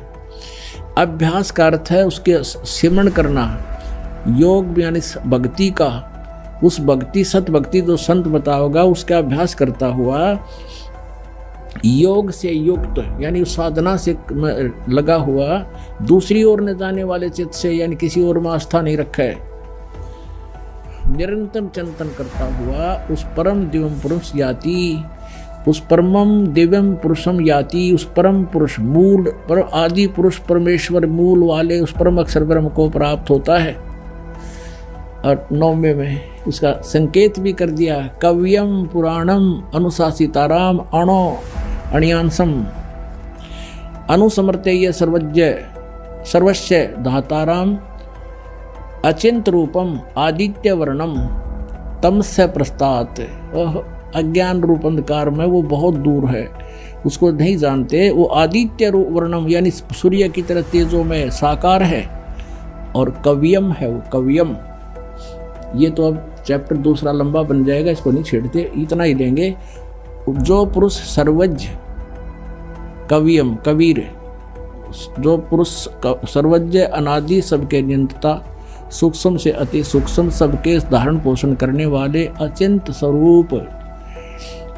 अभ्यास का अर्थ है उसके सिमरण करना, योग यानी भक्ति का, उस भक्ति सत भक्ति जो संत बताओगा उसका अभ्यास करता हुआ, योग से युक्त यानी उस साधना से लगा हुआ, दूसरी ओर न जाने वाले चित्त से यानी किसी और में आस्था नहीं रखा है, निरंतर चिंतन करता हुआ उस परम दिव्यम पुरुष याति, उस परमम दिव्यम पुरुषम याति, उस परम पुरुष मूल पर आदि पुरुष परमेश्वर मूल वाले उस परम अक्षर ब्रह्म को प्राप्त होता है। और 9वें में उसका संकेत भी कर दिया, कव्यम पुराणम अनुशासिताराम अणो अणियांसम अनुसमर्तेय सर्वस्य धाताराम अचिंत रूपम आदित्य वर्णम तमस्य प्रस्तात्। अज्ञान रूप अंधकार में वो बहुत दूर है, उसको नहीं जानते। वो आदित्य रूप वर्णम यानी सूर्य की तरह तेजों में साकार है, और कव्यम है वो कव्यम। ये तो अब चैप्टर दूसरा लंबा बन जाएगा, इसको नहीं छेड़ते, इतना ही लेंगे। जो पुरुष सर्वज्ञ कवियम कबीर, जो पुरुष सर्वज्ञ अनादि सबके नियंता, सूक्ष्म से अति सूक्ष्म सबके धारण पोषण करने वाले अचिंत स्वरूप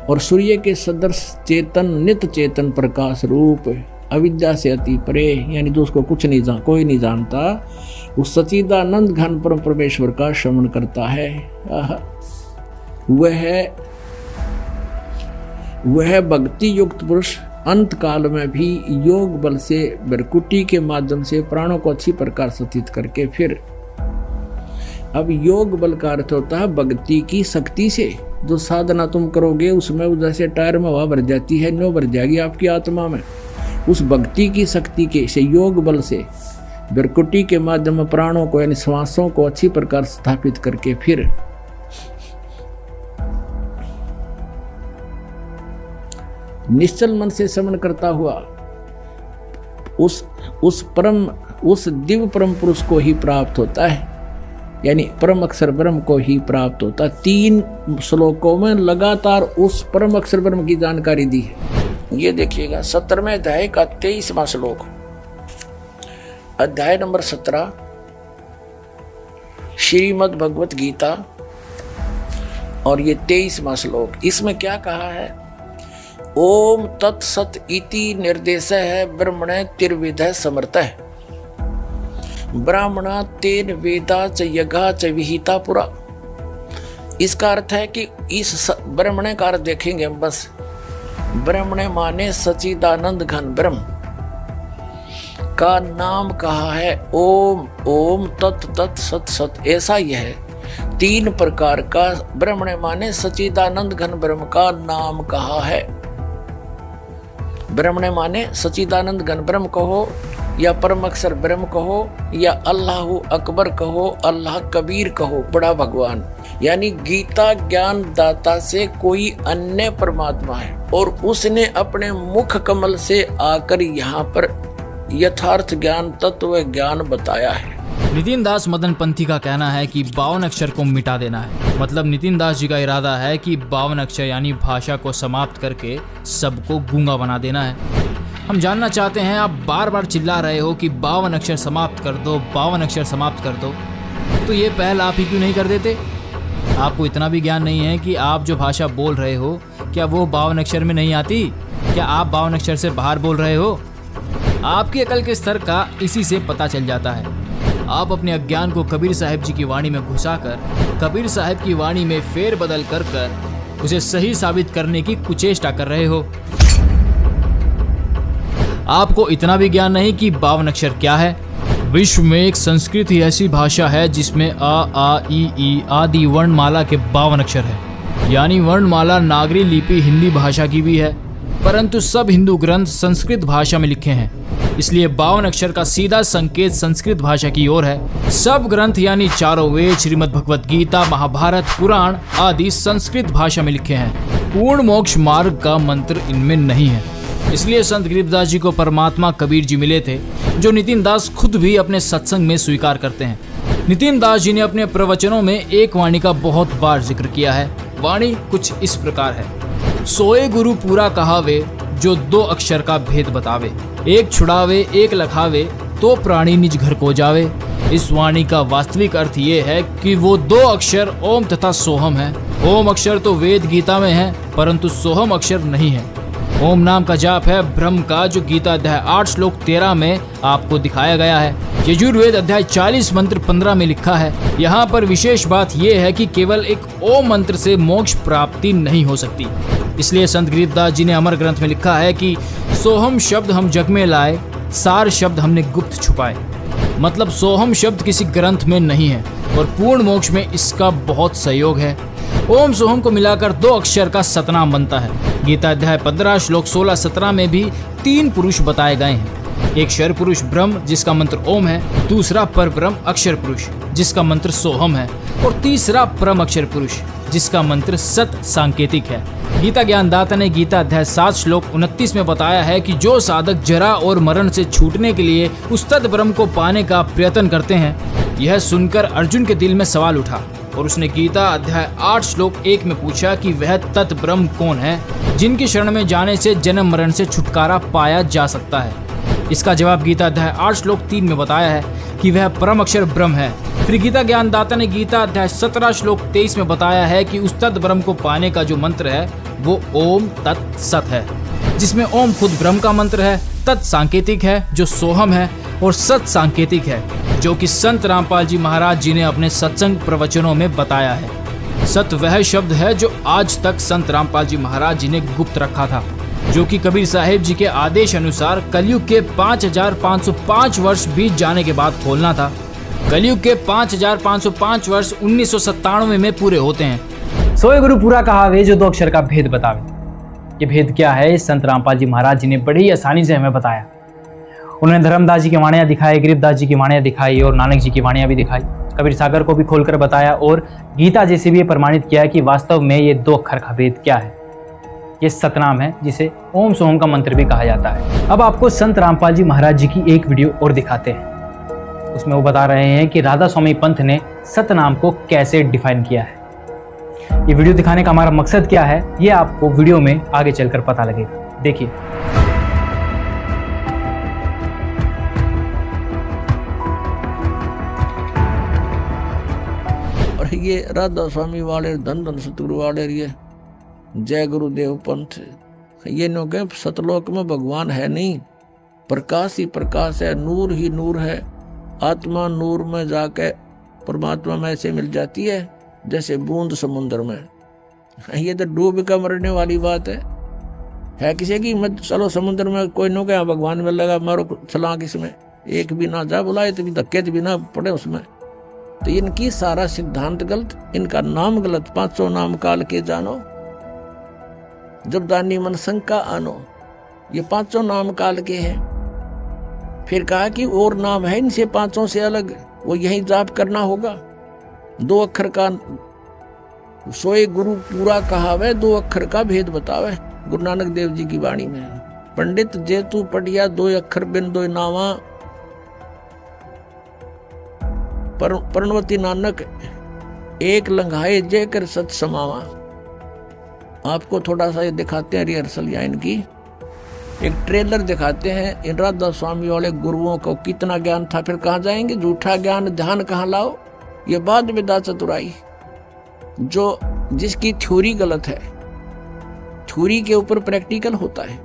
और सूर्य के सदृश चेतन नित्य चेतन प्रकाश रूप, अविद्या से अति परे यानी जो उसको कुछ नहीं कोई नहीं जानता, उस सच्चिदानंद घन परम परमेश्वर का श्रवण करता है। वह भक्ति युक्त पुरुष अंत काल में भी योग बल से बरकुटी के माध्यम से प्राणों को अच्छी प्रकार स्थित करके, फिर अब योग बल का अर्थ होता है भक्ति की शक्ति से। जो साधना तुम करोगे उसमें जैसे टायर में हवा भर जाती है, नो भर जाएगी आपकी आत्मा में। उस भक्ति की शक्ति के से योग बल से बरकुटी के माध्यम में प्राणों को यानी श्वासों को अच्छी प्रकार स्थापित करके, फिर निश्चल मन से श्रवण करता हुआ उस दिव्य परम पुरुष को ही प्राप्त होता है, यानी परम अक्षर ब्रह्म को ही प्राप्त होता है। 3 श्लोकों में लगातार उस परम अक्षर ब्रह्म की जानकारी दी है। ये देखिएगा 17वें अध्याय का 23वां श्लोक, अध्याय नंबर 17 श्रीमद् भगवत गीता, और ये 23वां श्लोक। इसमें क्या कहा है? ओम तत्सत इति निर्देश है ब्रह्मणे त्रिविध समर्थ है ब्राह्मणा तेन वेदा च यज्ञा च विहिता पुरा। इसका अर्थ है कि इस ब्रह्मणे का अर्थ देखेंगे हम बस। ब्रह्मणे माने सच्चिदानंद घन ब्रह्म का नाम कहा है ओम, ओम तत् तत् सत सत, ऐसा ही है। 3 प्रकार का ब्रह्मणे माने सच्चिदानंद घन ब्रह्म का नाम कहा है। ब्रह्मणे माने सच्चिदानंद घन ब्रह्म कहो, या परम अक्षर ब्रह्म कहो, या अल्लाह अकबर कहो, अल्लाह कबीर कहो, बड़ा भगवान। यानी गीता ज्ञान दाता से कोई अन्य परमात्मा है, और उसने अपने मुख कमल से आकर यहाँ पर यथार्थ ज्ञान तत्व ज्ञान बताया है। नितिन दास मदन पंथी का कहना है कि 52 अक्षर को मिटा देना है। मतलब नितिन दास जी का इरादा है कि 52 अक्षर यानी भाषा को समाप्त करके सबको गूंगा बना देना है। हम जानना चाहते हैं, आप बार बार चिल्ला रहे हो कि 52 अक्षर समाप्त कर दो, 52 अक्षर समाप्त कर दो, तो ये पहल आप ही क्यों नहीं कर देते? आपको इतना भी ज्ञान नहीं है कि आप जो भाषा बोल रहे हो क्या वो 52 अक्षर में नहीं आती? क्या आप 52 अक्षर से बाहर बोल रहे हो? आपकी अकल के स्तर का इसी से पता चल जाता है। आप अपने अज्ञान को कबीर साहब जी की वाणी में घुसाकर कबीर साहब की वाणी में फेर बदल कर उसे सही साबित करने की कुचेष्टा कर रहे हो। आपको इतना भी ज्ञान नहीं कि 52 अक्षर क्या है। विश्व में एक संस्कृत ही ऐसी भाषा है जिसमें आ ई आदि वर्णमाला के 52 अक्षर है। यानी वर्णमाला नागरी लिपि हिंदी भाषा की भी है, परंतु सब हिंदू ग्रंथ संस्कृत भाषा में लिखे हैं, इसलिए 52 अक्षर का सीधा संकेत संस्कृत भाषा की ओर है। सब ग्रंथ यानी चारों वेद, श्रीमद् भगवत गीता, महाभारत, पुराण आदि संस्कृत भाषा में लिखे हैं। पूर्ण मोक्ष मार्ग का मंत्र इनमें नहीं है। इसलिए संत गरीबदास जी को परमात्मा कबीर जी मिले थे, जो नितिन दास खुद भी अपने सत्संग में स्वीकार करते हैं। नितिन दास जी ने अपने प्रवचनों में एक वाणी का बहुत बार जिक्र किया है। वाणी कुछ इस प्रकार है: सोए गुरु पूरा कहावे, जो 2 अक्षर का भेद बतावे। एक छुड़ावे एक लखावे, तो प्राणी निज घर को जावे। इस वाणी का वास्तविक अर्थ ये है कि वो 2 अक्षर ओम तथा सोहम है। ओम अक्षर तो वेद गीता में है, परंतु सोहम अक्षर नहीं है। ओम नाम का जाप है ब्रह्म का, जो गीता अध्याय 8 श्लोक 13 में आपको दिखाया गया है। यजुर्वेद अध्याय 40 मंत्र 15 में लिखा है। यहाँ पर विशेष बात यह है कि केवल एक ओम मंत्र से मोक्ष प्राप्ति नहीं हो सकती। इसलिए संत गरीबदास जी ने अमर ग्रंथ में लिखा है कि सोहम शब्द हम जग में लाए, सार शब्द हमने गुप्त छुपाए। मतलब सोहम शब्द किसी ग्रंथ में नहीं है और पूर्ण मोक्ष में इसका बहुत सहयोग है। ओम सोहम को मिलाकर 2 अक्षर का सतनाम बनता है। गीता अध्याय 15 श्लोक 16-17 में भी 3 पुरुष बताए गए हैं। एक क्षर पुरुष ब्रह्म जिसका मंत्र ओम है, दूसरा पर ब्रह्म अक्षर पुरुष जिसका मंत्र सोहम है, और तीसरा परम अक्षर पुरुष जिसका मंत्र सत सांकेतिक है। गीता ज्ञानदाता ने गीता अध्याय 7 श्लोक 29 में बताया है कि जो साधक जरा और मरण से छूटने के लिए उस तत् ब्रह्म को पाने का प्रयत्न करते हैं। यह सुनकर अर्जुन के दिल में सवाल उठा और उसने गीता अध्याय 8 श्लोक 1 में पूछा कि वह तत् ब्रह्म कौन है जिनकी शरण में जाने से जन्म मरण से छुटकारा पाया जा सकता है। इसका जवाब गीता अध्याय 8 श्लोक 3 में बताया है कि वह परम अक्षर ब्रह्म है। फिर गीता ज्ञानदाता ने गीता अध्याय 17 श्लोक 23 में बताया है कि उस तत् ब्रह्म को पाने का जो मंत्र है वो ओम तत् सत है, जिसमें ओम खुद ब्रह्म का मंत्र है, तत् सांकेतिक है जो सोहम है, और सत सांकेतिक है जो कि संत रामपाल जी महाराज जी ने अपने सत्संग प्रवचनों में बताया है। सत वह शब्द है जो आज तक संत रामपाल जी महाराज जी ने गुप्त रखा था, जो कि कबीर साहिब जी के आदेश अनुसार कलयुग के 5505 वर्ष बीत जाने के बाद खोलना था। कलयुग के 5505 वर्ष 1997 में पूरे होते हैं। सोए गुरु पूरा कहावे, जो 2 अक्षर का भेद बतावे। ये भेद क्या है, संत रामपाल जी महाराज जी ने बड़ी आसानी से हमें बताया। उन्होंने धर्मदास जी की वाणियाँ दिखाई, गरीबदास जी की वाणियाँ दिखाई और नानक जी की वाणियाँ भी दिखाई। कबीर सागर को भी खोलकर बताया और गीता जैसे भी ये प्रमाणित किया कि वास्तव में ये 2 अक्षर का भेद क्या है। ये सतनाम है जिसे ओम सोहम का मंत्र भी कहा जाता है। अब आपको संत रामपाल जी महाराज जी की एक वीडियो और दिखाते हैं। उसमें वो बता रहे हैं कि राधा स्वामी पंथ ने सतनाम को कैसे डिफाइन किया है। ये वीडियो दिखाने का हमारा मकसद क्या है, ये आपको वीडियो में आगे चलकर पता लगेगा। देखिए। और ये राधा स्वामी वाले, धन धन सतगुरु वाले, ये जय गुरुदेव पंथ, ये नो के सतलोक में भगवान है नहीं, प्रकाश ही प्रकाश है, नूर ही नूर है। आत्मा नूर में जाके परमात्मा में ऐसे मिल जाती है जैसे बूंद समुद्र में। ये तो डूब का मरने वाली बात है किसी की मत। चलो समुद्र में कोई नो क्या भगवान में लगा, मारो छलांग इसमें, एक भी ना जा बुलाए तो भी धक्के भी ना पड़े उसमें। तो इनकी सारा सिद्धांत गलत, इनका नाम गलत। 500 नाम काल के जानो, जब दानी मन शंका आनो। ये 500 नाम काल के हैं। फिर कहा कि और नाम है इनसे 500 से अलग, वो यही जाप करना होगा। 2 अक्षर का सोए गुरु पूरा कहावे, 2 अक्षर का भेद बतावे। गुरु नानक देव जी की वाणी में पंडित जेतु पढ़िया 2 अक्षर बिन 2 नावा, प्रणवती नानक एक लंघाए जय कर सत समावा। आपको थोड़ा सा ये दिखाते हैं रिहर्सल या इनकी एक ट्रेलर दिखाते हैं। इन राधा स्वामी वाले गुरुओं को कितना ज्ञान था, फिर कहाँ जाएंगे। झूठा ज्ञान ध्यान कहाँ लाओ, ये बाद विदा चतुराई, जो जिसकी थ्योरी गलत है। थ्योरी के ऊपर प्रैक्टिकल होता है।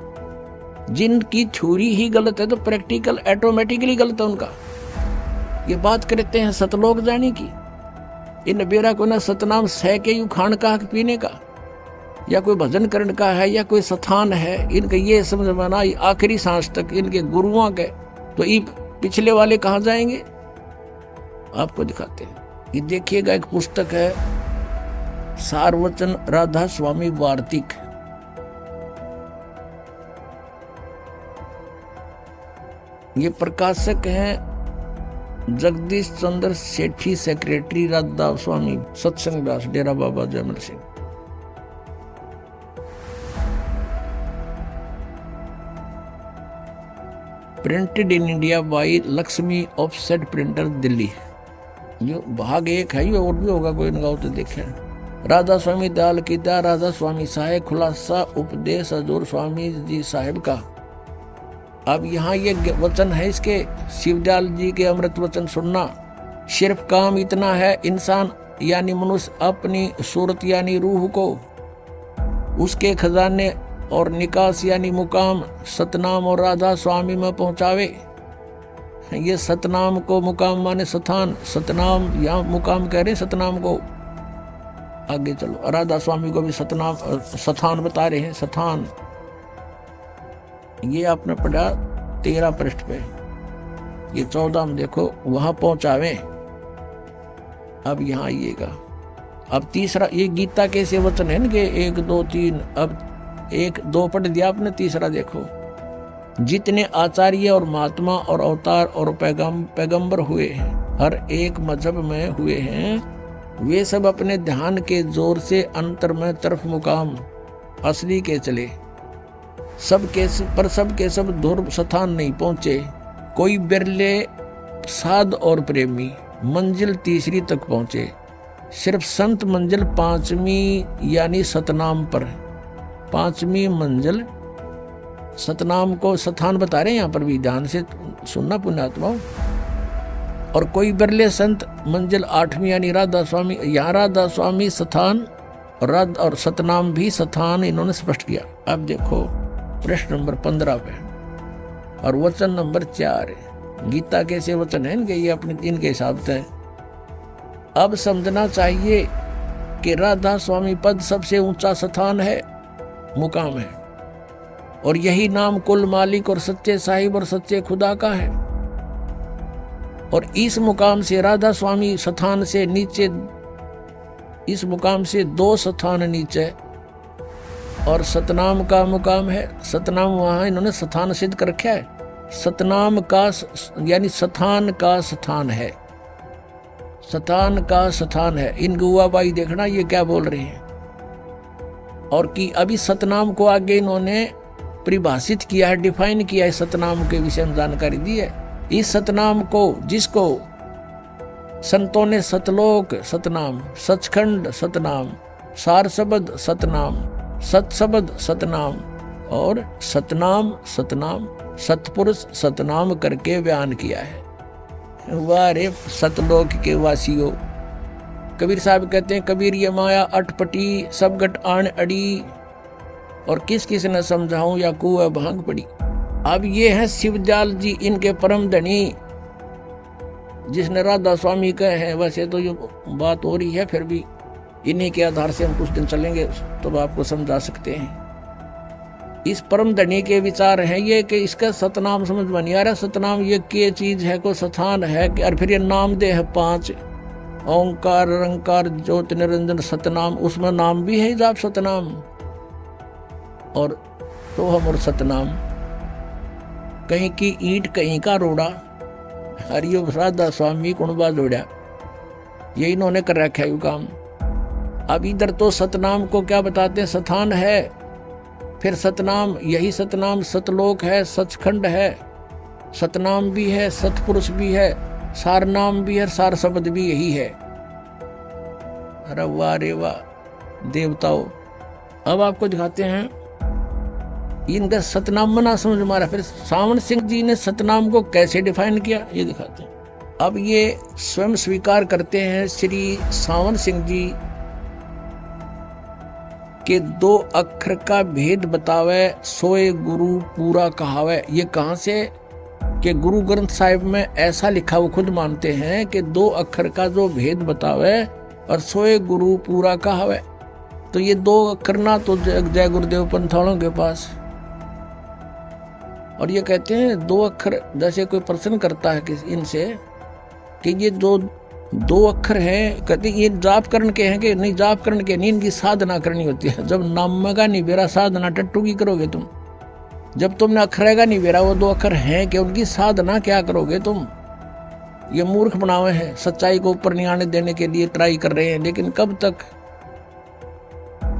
जिनकी थ्योरी ही गलत है तो प्रैक्टिकल ऑटोमेटिकली गलत है उनका। ये बात करते हैं सतलोक जाने की, इन बेरा को ना सतनाम सह के यू खान का हक पीने का, या कोई भजन करण का है, या कोई स्थान है, इनका ये समझ में ना आखिरी सांस तक इनके गुरुओं के, तो ये पिछले वाले कहाँ जाएंगे? आपको दिखाते हैं। ये देखिएगा, एक पुस्तक है सारवचन राधा स्वामी वार्तिक। ये प्रकाशक हैं जगदीश चंद्र सेठी, सेक्रेटरी राधा स्वामी सत्संग दास, Dera Baba Jaimal Singh. Printed in India by Lakshmi offset printer, Delhi. जो भाग 1 है, ये और भी होगा कोई लगाओ तो देखें। राधा स्वामी दयाल की दया, राधा स्वामी साहेब, खुलासा उपदेश हजूर स्वामी जी साहेब का। अब यहाँ ये वचन है इसके, शिवदयाल जी के अमृत वचन सुनना। सिर्फ काम इतना है, इंसान यानी मनुष्य अपनी सूरत यानी रूह को उसके खजाने और निकास यानी मुकाम सतनाम और राधा स्वामी में पहुंचावे। ये सतनाम को मुकाम माने स्थान, सतनाम यहाँ मुकाम कह रहे सतनाम को। आगे चलो, राधा स्वामी को भी सतनाम स्थान बता रहे हैं, स्थान। ये आपने पढ़ा 13 पृष्ठ पे, ये 14 में देखो, वहां पहुंचावे। अब यहाँ आइएगा। अब तीसरा, ये गीता कैसे वचन है इनके 1 2 3, अब 1 2 पढ़ दिया आपने, तीसरा देखो। जितने आचार्य और महात्मा और अवतार और पैगंबर हुए हैं, हर एक मजहब में हुए हैं, वे सब अपने ध्यान के जोर से अंतर में तरफ मुकाम असली के चले। सबके सब ध्रुव स्थान नहीं पहुंचे। कोई बिरले साध और प्रेमी मंजिल तीसरी तक पहुंचे। सिर्फ संत मंजिल 5वीं यानी सतनाम पर, 5वीं मंजिल सतनाम को स्थान बता रहे हैं। यहाँ पर भी ध्यान से सुनना पुण्यात्माओं। और कोई बिरले संत मंजिल 8वीं यानी राधा स्वामी, यहाँ राधा स्वामी स्थान और सतनाम भी स्थान इन्होंने स्पष्ट किया। अब देखो प्रश्न नंबर 15 पे और वचन नंबर 4 है। गीता कैसे वचन है इनके, ये अपने इनके हिसाब से। अब समझना चाहिए कि राधा स्वामी पद सबसे ऊंचा स्थान है, मुकाम है, और यही नाम कुल मालिक और सच्चे साहिब और सच्चे खुदा का है। और इस मुकाम से राधा स्वामी स्थान से नीचे, इस मुकाम से 2 स्थान नीचे और सतनाम का मुकाम है। सतनाम वहां इन्होंने स्थान सिद्ध कर रखा है। सतनाम का यानी स्थान का स्थान है, स्थान का स्थान है। इन गुआबाई देखना ये क्या बोल रहे हैं। और कि अभी सतनाम को आगे इन्होंने परिभाषित किया है, डिफाइन किया है, सतनाम के विषय में जानकारी दी है। इस सतनाम को, जिसको संतों ने सतलोक सतनाम, सचखंड सतनाम, सार शब्द सतनाम, सतशब्द सतनाम और सतनाम सतनाम, सतपुरुष सतनाम करके बयान किया है। वाह रे सतलोक के वासियों। कबीर साहब कहते हैं, कबीर ये माया अटपटी सब गट आन अड़ी, और किस किस ने समझाऊं या कुआ भांग पड़ी। अब ये है शिवदयाल जी, इनके परम धनी, जिसने राधा स्वामी कहे हैं। वैसे तो ये बात हो रही है, फिर भी इन्हीं के आधार से हम कुछ दिन चलेंगे तो आपको समझा सकते हैं। इस परम धनी के विचार हैं ये कि इसका सतनाम समझ में नहीं आ रहा। सतनाम ये क्या चीज है, को स्थान है, और फिर ये नाम दे है 5, ओंकार रंकार ज्योति निरंजन सतनाम, उसमें नाम भी है जाप सतनाम और तो हम और सतनाम। कहीं की ईंट कहीं का रोड़ा, हरियो राधा स्वामी कुणबा जोड़ा, ये इन्होंने कर रखा है काम। अब इधर तो सतनाम को क्या बताते हैं, स्थान है, फिर सतनाम, यही सतनाम सतलोक है, सचखंड है, सतनाम भी है, सतपुरुष भी है, सार नाम भी है, सार शब्द भी यही है। अरे वाह रे वाह देवताओं। अब आपको दिखाते हैं इनका सतनाम मना समझ मारा। फिर सावन सिंह जी ने सतनाम को कैसे डिफाइन किया ये दिखाते हैं। अब ये स्वयं स्वीकार करते हैं श्री सावन सिंह जी कि 2 अक्षर का भेद बतावे सोए गुरु पूरा कहावे। ये कहाँ से? कि गुरु ग्रंथ साहिब में ऐसा लिखा, वो खुद मानते हैं कि 2 अक्षर का जो भेद बतावे और सोए गुरु पूरा कहावे। तो ये 2 अक्षर ना तो जय गुरुदेव पंथ वालों के पास। और ये कहते हैं 2 अक्षर, जैसे कोई प्रश्न करता है कि इनसे कि ये 2 अक्षर हैं, कहते ये जाप करण के हैं कि नहीं? जाप करण के नहीं, इनकी साधना करनी होती है। जब नाम का नहीं बेरा साधना टट्टू की करोगे तुम? जब तुमने अक्षर का नहीं बेरा, वो 2 अक्षर हैं कि उनकी साधना क्या करोगे तुम? ये मूर्ख बनावे हैं, सच्चाई को ऊपर नहीं आने देने के लिए ट्राई कर रहे हैं, लेकिन कब तक?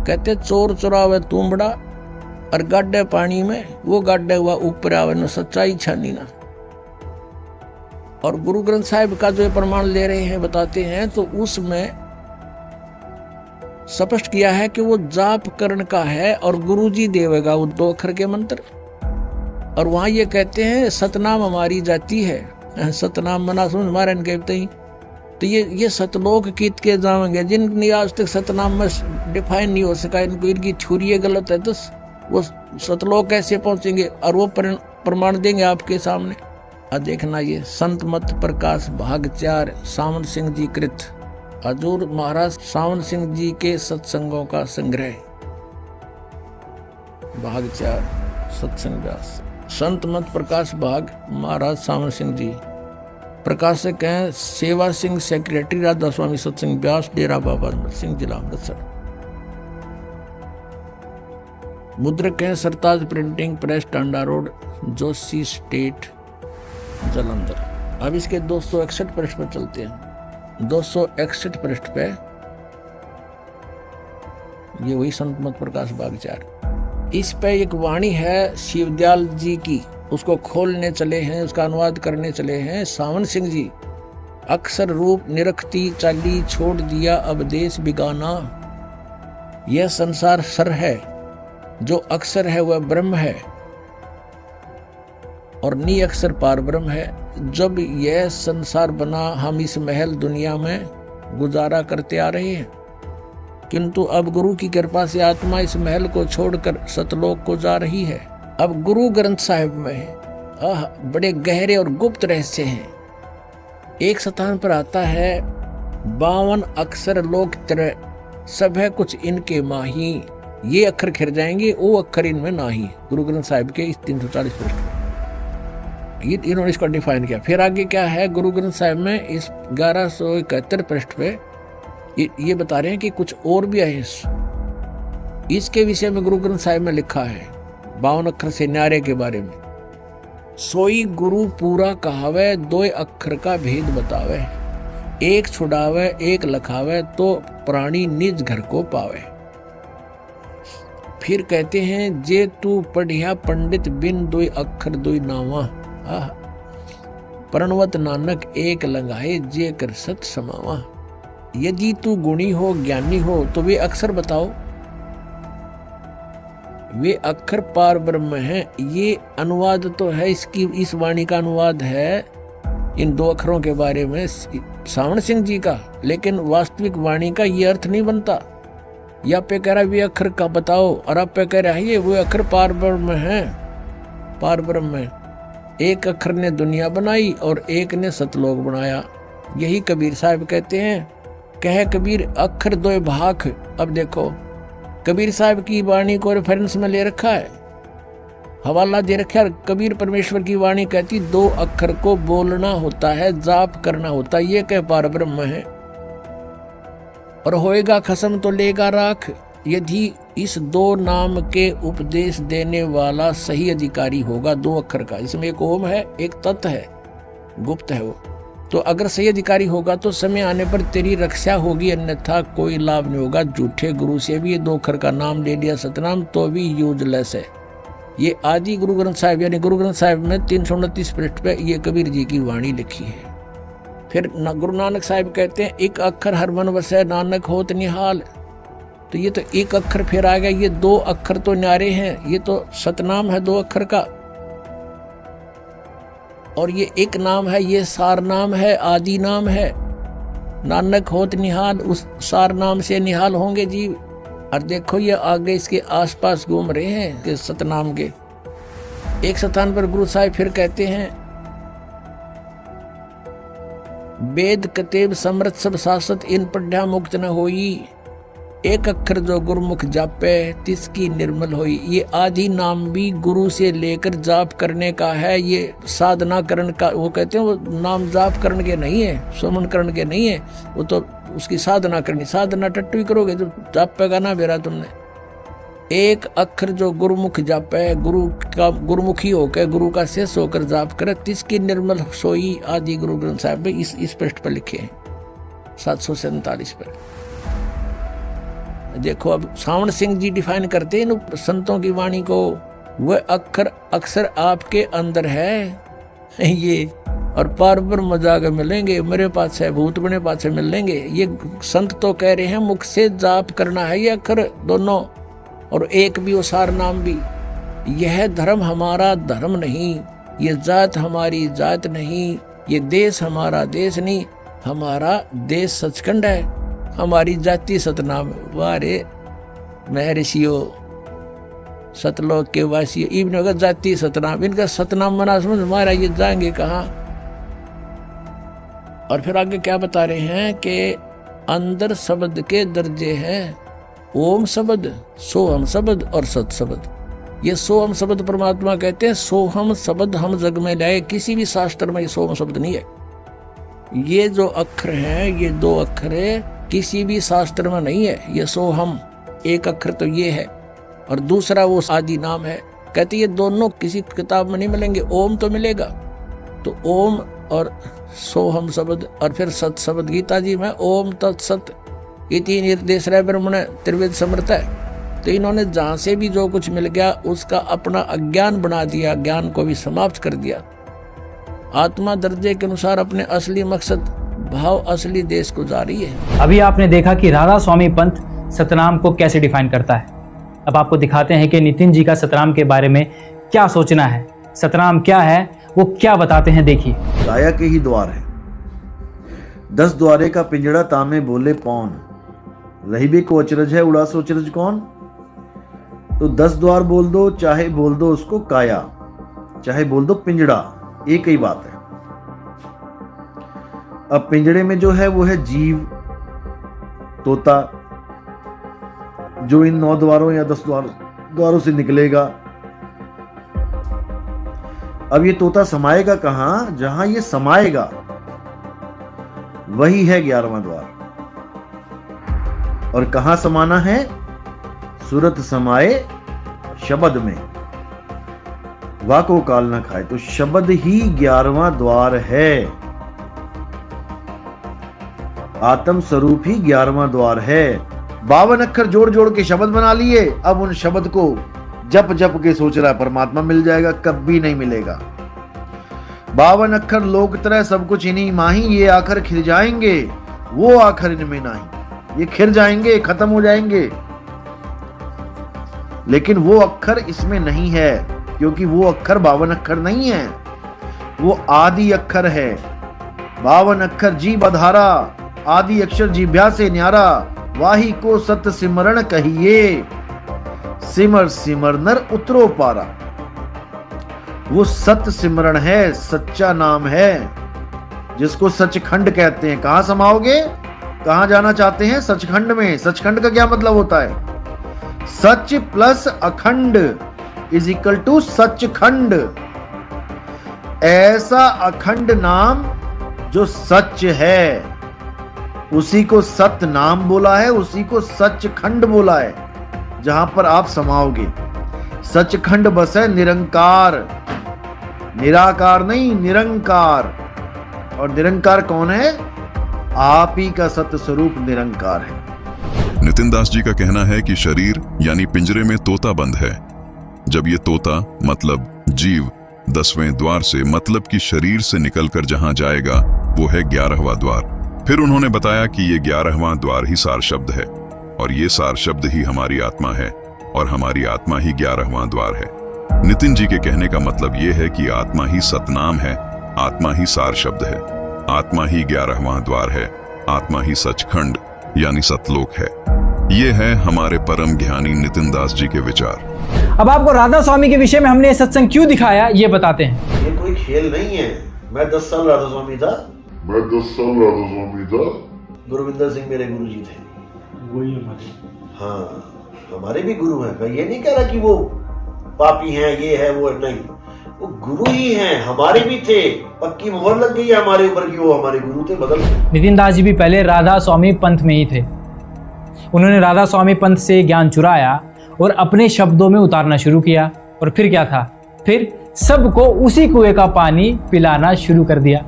कहते चोर चुरावे तुमड़ा और गाड्डे पानी में, वो गाड्डे हुआ ऊपर आवे न सच्चाई छानी ना। और गुरु ग्रंथ साहिब का जो प्रमाण ले रहे हैं, बताते हैं, तो उसमें स्पष्ट किया है कि वो जाप करण का है और गुरु जी देवेगा वो 2 अक्षर के मंत्र। और वहां ये कहते हैं सतनाम हमारी जाती है, सतनाम मना समझ हमारे कहते ही। तो ये सतलोक कीत के जाएंगे जिनकी आज तक सतनाम में डिफाइन नहीं हो सका, इनको इनकी थ्योरी गलत है, तो वो सतलोक कैसे पहुंचेंगे? और वो प्रमाण देंगे आपके सामने। देखना ये संत मत प्रकाश भाग 4 सावन सिंह जी कृत, हजूर महाराज सावन सिंह जी के सत्संगों का संग्रह, भाग 4 सत्संग व्यास। संत मत प्रकाश भाग महाराज सावन सिंह जी, प्रकाशक हैं सेवा सिंह, सेक्रेटरी राधा स्वामी सत्संग व्यास, डेरा बाबा अमृत सिंह, जिला अमृतसर। मुद्रक हैं Sartaj printing press, Tanda road, Joshi state, Jalandhar. अब इसके 261 पृष्ठ पर चलते हैं। 261 पृष्ठ पे ये वही संत मत प्रकाश भाग 4। इस पे एक वाणी है शिवदयाल जी की, उसको खोलने चले हैं, उसका अनुवाद करने चले हैं सावन सिंह जी। अक्षर रूप निरखती चाली छोड़ दिया अब देश बिगाना, यह संसार सर है, जो अक्षर है वह ब्रह्म है और नी अक्षर पार ब्रह्म है। जब यह संसार बना हम इस महल दुनिया में गुजारा करते आ रहे हैं, किंतु अब गुरु की कृपा से आत्मा इस महल को छोड़कर सतलोक को जा रही है। अब गुरु ग्रंथ साहिब में बड़े गहरे और गुप्त रहस्य हैं। एक स्थान पर आता है 52 अक्षर लोक तरह सब है कुछ इनके माही, ये अक्षर खिर जाएंगे वो अक्षर इनमें नाही। गुरु ग्रंथ साहिब के इस 340 पृष्ठ ये इन्होंने इसको डिफाइन किया। फिर आगे क्या है गुरु ग्रंथ साहिब में इस 1171 पृष्ठ पे ये बता रहे हैं कि कुछ और भी है इसके विषय में। गुरु ग्रंथ साहिब में लिखा है 52 अक्षर से न्यारे के बारे में, सोई गुरु पूरा कहावे 2 अक्षर का भेद बतावे, एक छुड़ावे एक लखावे तो प्राणी निज घर को पावे। फिर कहते हैं जे तू पढ़िया पंडित बिन 2 अक्षर 2 नावा, प्रणवत नानक एक लंगाए जे कर सत समावा। यदि तू गुणी हो ज्ञानी हो तो वे अक्षर बताओ, वे अक्षर पार ब्रह्म हैं। ये अनुवाद तो है इसकी, इस वाणी का अनुवाद है इन 2 अक्षरों के बारे में सावन सिंह जी का, लेकिन वास्तविक वाणी का ये अर्थ नहीं बनता। या पे कह रहा वे अक्षर का बताओ और आप पे कह रहा है ये वो अक्षर पार ब्रह्म है, पार ब्रह्म है। एक अक्षर ने दुनिया बनाई और एक ने सतलोक बनाया। यही कबीर साहब कहते हैं, कहे कबीर अक्षर 2 भाख। अब देखो कबीर साहब की वाणी को रेफरेंस में ले रखा है, हवाला दे रखा है। कबीर परमेश्वर की वाणी कहती 2 अक्षर को बोलना होता है, जाप करना होता है, ये कह पार ब्रह्म है। और होएगा खसम तो लेगा राख, यदि इस 2 नाम के उपदेश देने वाला सही अधिकारी होगा 2 अक्षर का। इसमें एक ओम है एक तत् है, गुप्त है वो। तो अगर सही अधिकारी होगा तो समय आने पर तेरी रक्षा होगी, अन्यथा कोई लाभ नहीं होगा। झूठे गुरु से भी ये 2 अक्षर का नाम ले लिया सतनाम तो भी यूजलेस है। ये आदि गुरु ग्रंथ साहिब यानी गुरु ग्रंथ साहिब में 329 पृष्ठ पे ये कबीर जी की वाणी लिखी है। फिर गुरु नानक साहिब कहते हैं एक अक्षर हर मन वसै नानक होत निहाल। तो ये तो एक अक्षर फिर आ गया, ये 2 अक्षर तो न्यारे हैं, ये तो सतनाम है 2 अक्षर का, और ये एक नाम है, ये सार नाम है, आदि नाम है। नानक होत निहाल, उस सार नाम से निहाल होंगे जीव। और देखो ये आगे इसके आसपास घूम रहे हैं कि सतनाम के। एक स्थान पर गुरु साहिब फिर कहते हैं, वेद कतेब समृत सब शासत इन पढ़ा मुक्त न होई, एक अक्षर जो गुरुमुख जापे तिसकी निर्मल होई। ये आदि नाम भी गुरु से लेकर जाप करने का है, ये साधना करने का। वो कहते हैं वो नाम जाप करने के नहीं है, सुमन करने के नहीं है, वो तो उसकी साधना करनी। साधना टट्टू ही करोगे तो जाप पेगा ना बेरा तुमने। एक अक्षर जो गुरुमुख जापे, गुरु का गुरुमुखी होकर गुरु का शेष होकर जाप करे, तिसकी निर्मल सोई आदि गुरु ग्रंथ साहिब में इस पृष्ठ पर लिखे हैं 747 पर। देखो अब सावण सिंह जी डिफाइन करते हैं इन संतों की वाणी को, वह अक्षर आपके अंदर है ये, और पार पर मजाक मिलेंगे, मेरे पास है भूत बने पास मिल लेंगे। ये संत तो कह रहे हैं मुख से जाप करना है ये अक्षर दोनों, और एक भी वो सार नाम भी। यह धर्म हमारा धर्म नहीं, ये जात हमारी जात नहीं, ये देश हमारा देश नहीं, हमारा देश सचखंड है, हमारी जाति सतनाम। वारे महर्षियों सतलोक के वासी इब्न का जाति सतनाम, इनका सतनाम मना समझ हमारा, ये जाएंगे कहाँ। और फिर आगे क्या बता रहे हैं कि अंदर शब्द के दर्जे हैं, ओम शब्द, सोहम शब्द और सत शब्द। ये सोहम शब्द परमात्मा कहते हैं, सोहम शब्द हम जग में लाए, किसी भी शास्त्र में ये सोहम शब्द नहीं है। ये जो अक्षर है, ये दो अक्षर है, किसी भी शास्त्र में नहीं है। ये सोहम एक अक्षर तो ये है, और दूसरा वो आदि नाम है। कहते ये दोनों किसी किताब में नहीं मिलेंगे, ओम तो मिलेगा। तो ओम और सोहम शब्द और फिर सत शब्द, गीता जी में ओम तत्सत ये तीन निर्देश रहे ब्रह्मण त्रिवेद समर्थ है। तो इन्होंने जहाँ से भी जो कुछ मिल गया उसका अपना अज्ञान बना दिया, ज्ञान को भी समाप्त कर दिया। आत्मा दर्जे के अनुसार अपने असली मकसद भाव असली देश को जा रही है। अभी आपने देखा कि राधा स्वामी पंथ सतनाम को कैसे डिफाइन करता है। अब आपको दिखाते हैं कि नितिन जी का सतनाम के बारे में क्या सोचना है, सतनाम क्या है, वो क्या बताते हैं। देखिए, काया के ही द्वार है, 10 द्वारे का पिंजड़ा तामे बोले पौन, रही भी को अचरज है उड़ा सो अचरज कौन। तो 10 द्वार बोल दो, चाहे बोल दो उसको काया, चाहे बोल दो पिंजड़ा, एक ही बात है। अब पिंजड़े में जो है वो है जीव, तोता, जो इन 9 द्वारों या 10 द्वारों से निकलेगा। अब ये तोता समाएगा कहां? जहां ये समाएगा वही है 11वां द्वार। और कहां समाना है? सूरत समाए शब्द में, वाको काल न खाए। तो शब्द ही 11वां द्वार है, आत्म स्वरूप ही 11वां द्वार है। 52 अक्षर जोड़ जोड़ के शब्द बना लिए, अब उन शब्द को जप जप के सोच रहा है परमात्मा मिल जाएगा, कभी नहीं मिलेगा। 52 अक्षर लोक तरह सब कुछ इन्हीं माही, ये आखिर खिर जाएंगे, वो आखिर इनमें नहीं, ये खिर जाएंगे, खत्म हो जाएंगे। लेकिन वो अक्षर इसमें नहीं है, क्योंकि वो अक्षर 52 अक्षर नहीं है, वो आदि अक्षर है। 52 अक्षर जी बधारा, आदि अक्षर जीभ्या से न्यारा, वाही को सत सिमरण कहिए, सिमर सिमर नर उतरो पारा। वो सत सिमरण है, सच्चा नाम है, जिसको सचखंड कहते हैं। कहां समाओगे? कहां जाना चाहते हैं? सचखंड में। सचखंड का क्या मतलब होता है? सच प्लस अखंड इज इक्वल टू सचखंड। ऐसा अखंड नाम जो सच है, उसी को सत नाम बोला है, उसी को सचखंड बोला है, जहां पर आप समाओगे। सचखंड बस है निरंकार, निराकार नहीं, निरंकार। और निरंकार कौन है? आप ही का सत्य स्वरूप निरंकार है। नितिन दास जी का कहना है कि शरीर यानी पिंजरे में तोता बंद है। जब ये तोता मतलब जीव 10वें द्वार से मतलब कि शरीर से निकलकर जहां जाएगा वो है 11वां द्वार। फिर उन्होंने बताया कि ये 11वां द्वार ही सार शब्द है, और ये सार शब्द ही हमारी आत्मा है, और हमारी आत्मा ही 11वां द्वार है। नितिन जी के कहने का मतलब ये है कि आत्मा ही सतनाम है, आत्मा ही सार शब्द है, आत्मा ही 11वां द्वार है, आत्मा ही सचखंड यानी सतलोक है। ये है हमारे परम ज्ञानी नितिन दास जी के विचार। अब आपको राधा स्वामी के विषय में हमने ये सत्संग क्यों दिखाया, ये बताते हैं। ये कोई खेल नहीं है। मैं 10 साल राधा स्वामी था। गुरविंदर सिंह मेरे गुरु जी थे। वही हमारे, हाँ हमारे भी गुरु हैं। मैं ये नहीं कह रहा कि वो पापी हैं, ये है वो नहीं, वो गुरु ही हैं, हमारे भी थे। पक्की मोहर लग गई है हमारे ऊपर कि वो हमारे गुरु थे। बदल नितिन दास जी भी पहले राधा स्वामी पंथ में ही थे। उन्होंने राधा स्वामी पंथ से ज्ञान चुराया और अपने शब्दों में उतारना शुरू किया। और फिर क्या था, फिर सबको उसी कुएं का पानी पिलाना शुरू कर दिया।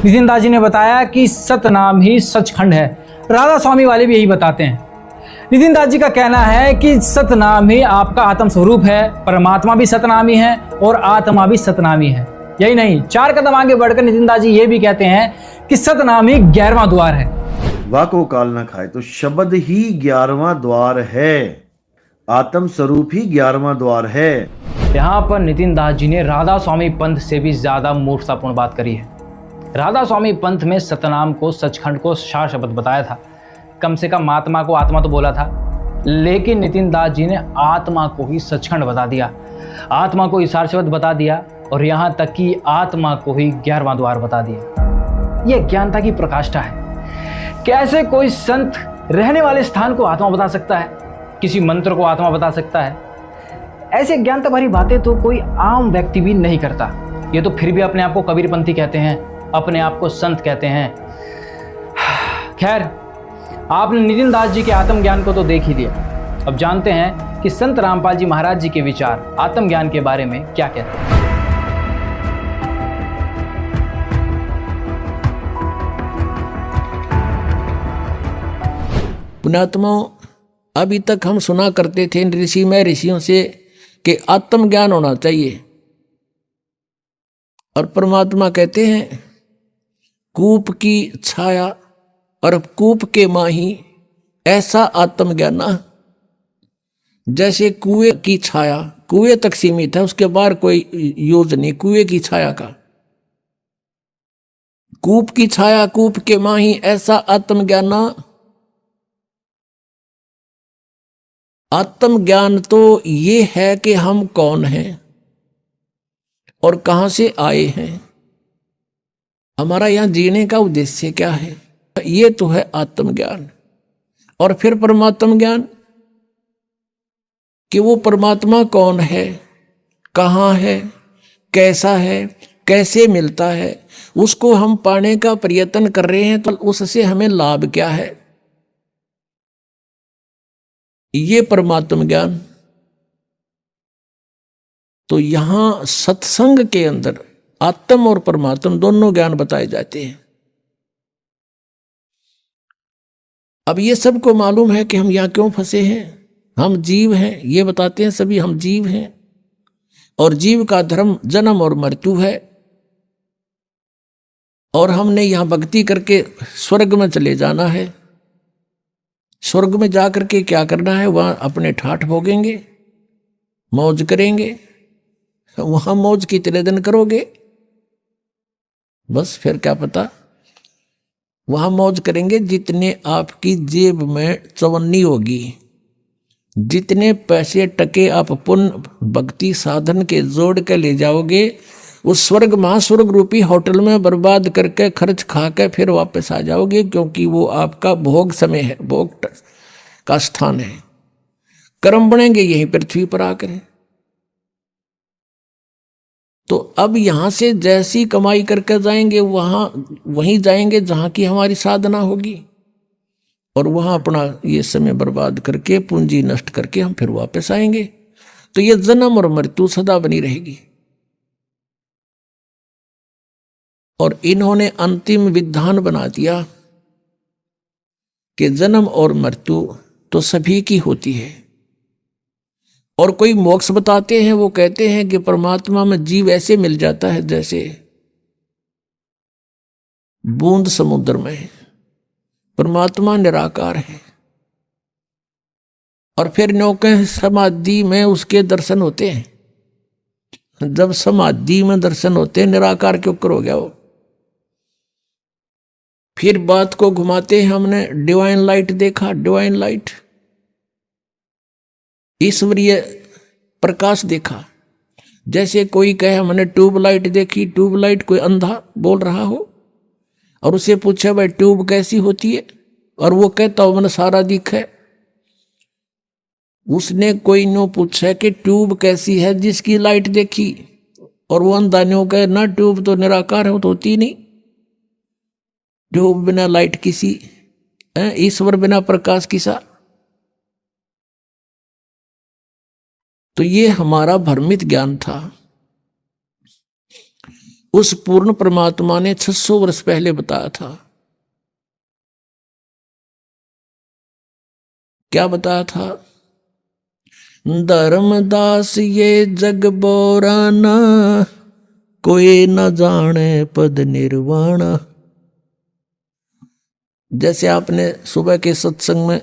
नितिन दास जी ने बताया कि सतनाम ही सचखंड है। राधा स्वामी वाले भी यही बताते हैं। नितिन दास जी का कहना है कि सतनाम ही आपका आत्म स्वरूप है, परमात्मा भी सतनामी है और आत्मा भी सतनामी है। यही नहीं, 4 कदम आगे बढ़कर नितिन दास जी ये भी कहते हैं कि सतनाम ही 11वां द्वार है। वाह को काल ना खाए, तो शब्द ही 11वां द्वार है, आत्म स्वरूप ही 11वां द्वार है। यहाँ पर नितिन दास जी ने राधा स्वामी पंथ से भी ज्यादा मूर्खतापूर्ण बात करी है। राधा स्वामी पंथ में सतनाम को, सचखंड को सार शब्द बताया था। कम से कम आत्मा को आत्मा तो बोला था, लेकिन नितिन दास जी ने आत्मा को ही सचखंड बता दिया, आत्मा को ही सार शब्द बता दिया और यहाँ तक कि आत्मा को ही 11वां द्वार बता दिया। यह ज्ञानता की प्रकाष्ठा है। कैसे कोई संत रहने वाले स्थान को आत्मा बता सकता है, किसी मंत्र को आत्मा बता सकता है? ऐसे ज्ञानता भरी बातें तो कोई आम व्यक्ति भी नहीं करता। ये तो फिर भी अपने आप को कबीरपंथी कहते हैं, अपने आप को संत कहते हैं। खैर, आपने नितिन दास जी के आत्मज्ञान को तो देख ही लिया। अब जानते हैं कि संत रामपाल जी महाराज जी के विचार आत्मज्ञान के बारे में क्या कहते हैं। पुण्यात्माओं, अभी तक हम सुना करते थे ऋषि में ऋषियों से कि आत्मज्ञान होना चाहिए, और परमात्मा कहते हैं कूप की छाया और कूप के माही ऐसा आत्मज्ञान। जैसे कुएं की छाया कुएं तक सीमित है, उसके बाहर कोई यूज नहीं कुएं की छाया का। कूप की छाया कूप के माही ऐसा आत्मज्ञान। आत्मज्ञान तो ये है कि हम कौन हैं और कहां से आए हैं, हमारा यहां जीने का उद्देश्य क्या है, ये तो है आत्मज्ञान। और फिर परमात्म ज्ञान कि वो परमात्मा कौन है, कहां है, कैसा है, कैसे मिलता है, उसको हम पाने का प्रयत्न कर रहे हैं तो उससे हमें लाभ क्या है, ये परमात्म ज्ञान। तो यहां सत्संग के अंदर आत्म और परमात्म दोनों ज्ञान बताए जाते हैं। अब ये सबको मालूम है कि हम यहां क्यों फंसे हैं, हम जीव हैं, ये बताते हैं सभी हम जीव हैं और जीव का धर्म जन्म और मृत्यु है। और हमने यहां भक्ति करके स्वर्ग में चले जाना है। स्वर्ग में जाकर के क्या करना है, वहां अपने ठाठ भोगेंगे, मौज करेंगे। वहां मौज कितने दिन करोगे, बस फिर क्या पता। वहां मौज करेंगे जितने आपकी जेब में चवन्नी होगी, जितने पैसे टके आप पुण्य भक्ति साधन के जोड़ के ले जाओगे, उस स्वर्ग महास्वर्ग रूपी होटल में बर्बाद करके खर्च खा के फिर वापस आ जाओगे, क्योंकि वो आपका भोग समय है, भोग का स्थान है। कर्म बनेंगे यहीं पृथ्वी पर आकर। तो अब यहां से जैसी कमाई करके जाएंगे वहीं जाएंगे जहां की हमारी साधना होगी, और वहां अपना ये समय बर्बाद करके पूंजी नष्ट करके हम फिर वापस आएंगे। तो ये जन्म और मृत्यु सदा बनी रहेगी। और इन्होंने अंतिम विधान बना दिया कि जन्म और मृत्यु तो सभी की होती है। और कोई मोक्ष बताते हैं, वो कहते हैं कि परमात्मा में जीव ऐसे मिल जाता है जैसे बूंद समुद्र में है, परमात्मा निराकार है। और फिर नौके समाधि में उसके दर्शन होते हैं। जब समाधि में दर्शन होते हैं, निराकार के ऊपर हो गया वो। फिर बात को घुमाते हैं, हमने डिवाइन लाइट देखा, डिवाइन लाइट ईश्वरीय प्रकाश देखा। जैसे कोई कहे हमने ट्यूबलाइट देखी, ट्यूबलाइट कोई अंधा बोल रहा हो और उसे पूछे भाई ट्यूब कैसी होती है, और वो कहता हो मैंने सारा दिखे। उसने कोई नो पूछा कि ट्यूब कैसी है जिसकी लाइट देखी, और वो अंधा नो कहे ना ट्यूब तो निराकार है, वो तो होती नहीं। ट्यूब बिना लाइट किसी, ईश्वर बिना प्रकाश किसा। तो ये हमारा भ्रमित ज्ञान था। उस पूर्ण परमात्मा ने 600 वर्ष पहले बताया था। क्या बताया था? धर्मदास ये जग बोराना, कोई न जाने पद निर्वाणा। जैसे आपने सुबह के सत्संग में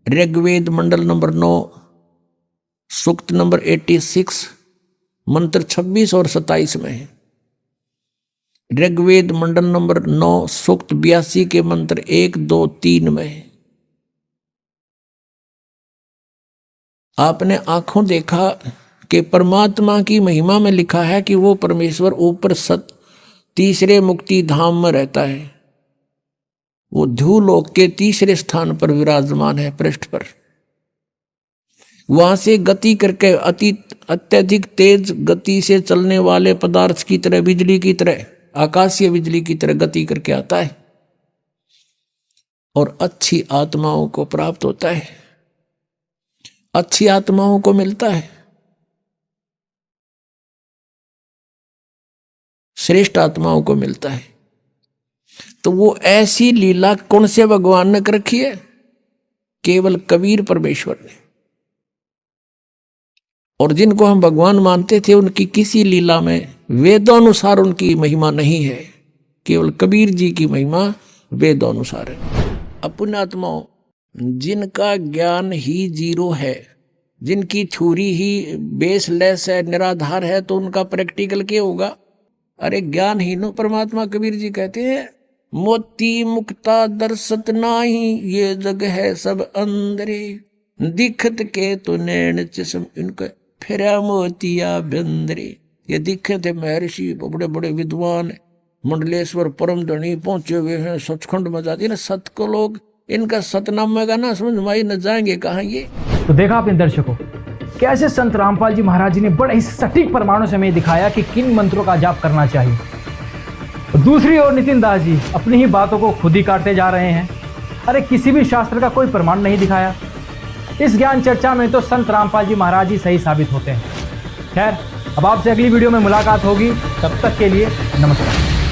ऋग्वेद मंडल नंबर 9 सूक्त नंबर 86 मंत्र 26 और 27 में है। ऋग्वेद मंडल नंबर 9 सूक्त 82 के मंत्र 1, 2, 3 में है। आपने आंखों देखा कि परमात्मा की महिमा में लिखा है कि वो परमेश्वर ऊपर तीसरे मुक्ति धाम में रहता है। वो ध्रुवलोक के तीसरे स्थान पर विराजमान है, पृष्ठ पर। वहां से गति करके अत्यधिक तेज गति से चलने वाले पदार्थ की तरह, बिजली की तरह, आकाशीय बिजली की तरह गति करके आता है और अच्छी आत्माओं को प्राप्त होता है, अच्छी आत्माओं को मिलता है, श्रेष्ठ आत्माओं को मिलता है। तो वो ऐसी लीला कौन से भगवान ने कर रखी है? केवल कबीर परमेश्वर ने। और जिनको हम भगवान मानते थे उनकी किसी लीला में वेदानुसार उनकी महिमा नहीं है, केवल कबीर जी की महिमा वेदानुसार है। पुण्यात्माओं, जिनका ज्ञान ही जीरो है, जिनकी थ्योरी ही बेसलेस है, निराधार है, तो उनका प्रैक्टिकल क्या होगा? अरे ज्ञानहीनो परमात्मा कबीर जी कहते हैं, मोती मुक्ता दर्शत नाही, ये जग है सब अंदरे, दिखत के तो नैन चश्म इनका फिरा मोतिया बंदरे। ये दिखे थे महर्षि, बड़े बड़े विद्वान, मंडलेश्वर परम धनी पहुंचे हुए हैं, सचखंड में जाती है ना सत को लोग, इनका सतनामे का ना समझ माई न जाएंगे कहाँ ये। तो देखा अपने दर्शकों, कैसे संत रामपाल जी महाराज जी ने बड़े ही सटीक प्रमाणों से हमें दिखाया कि किन मंत्रों का जाप करना चाहिए। तो दूसरी ओर नितिन दास जी अपनी ही बातों को खुद ही काटते जा रहे हैं। अरे किसी भी शास्त्र का कोई प्रमाण नहीं दिखाया। इस ज्ञान चर्चा में तो संत रामपाल जी महाराज जी सही साबित होते हैं। खैर, अब आपसे अगली वीडियो में मुलाकात होगी, तब तक के लिए नमस्कार।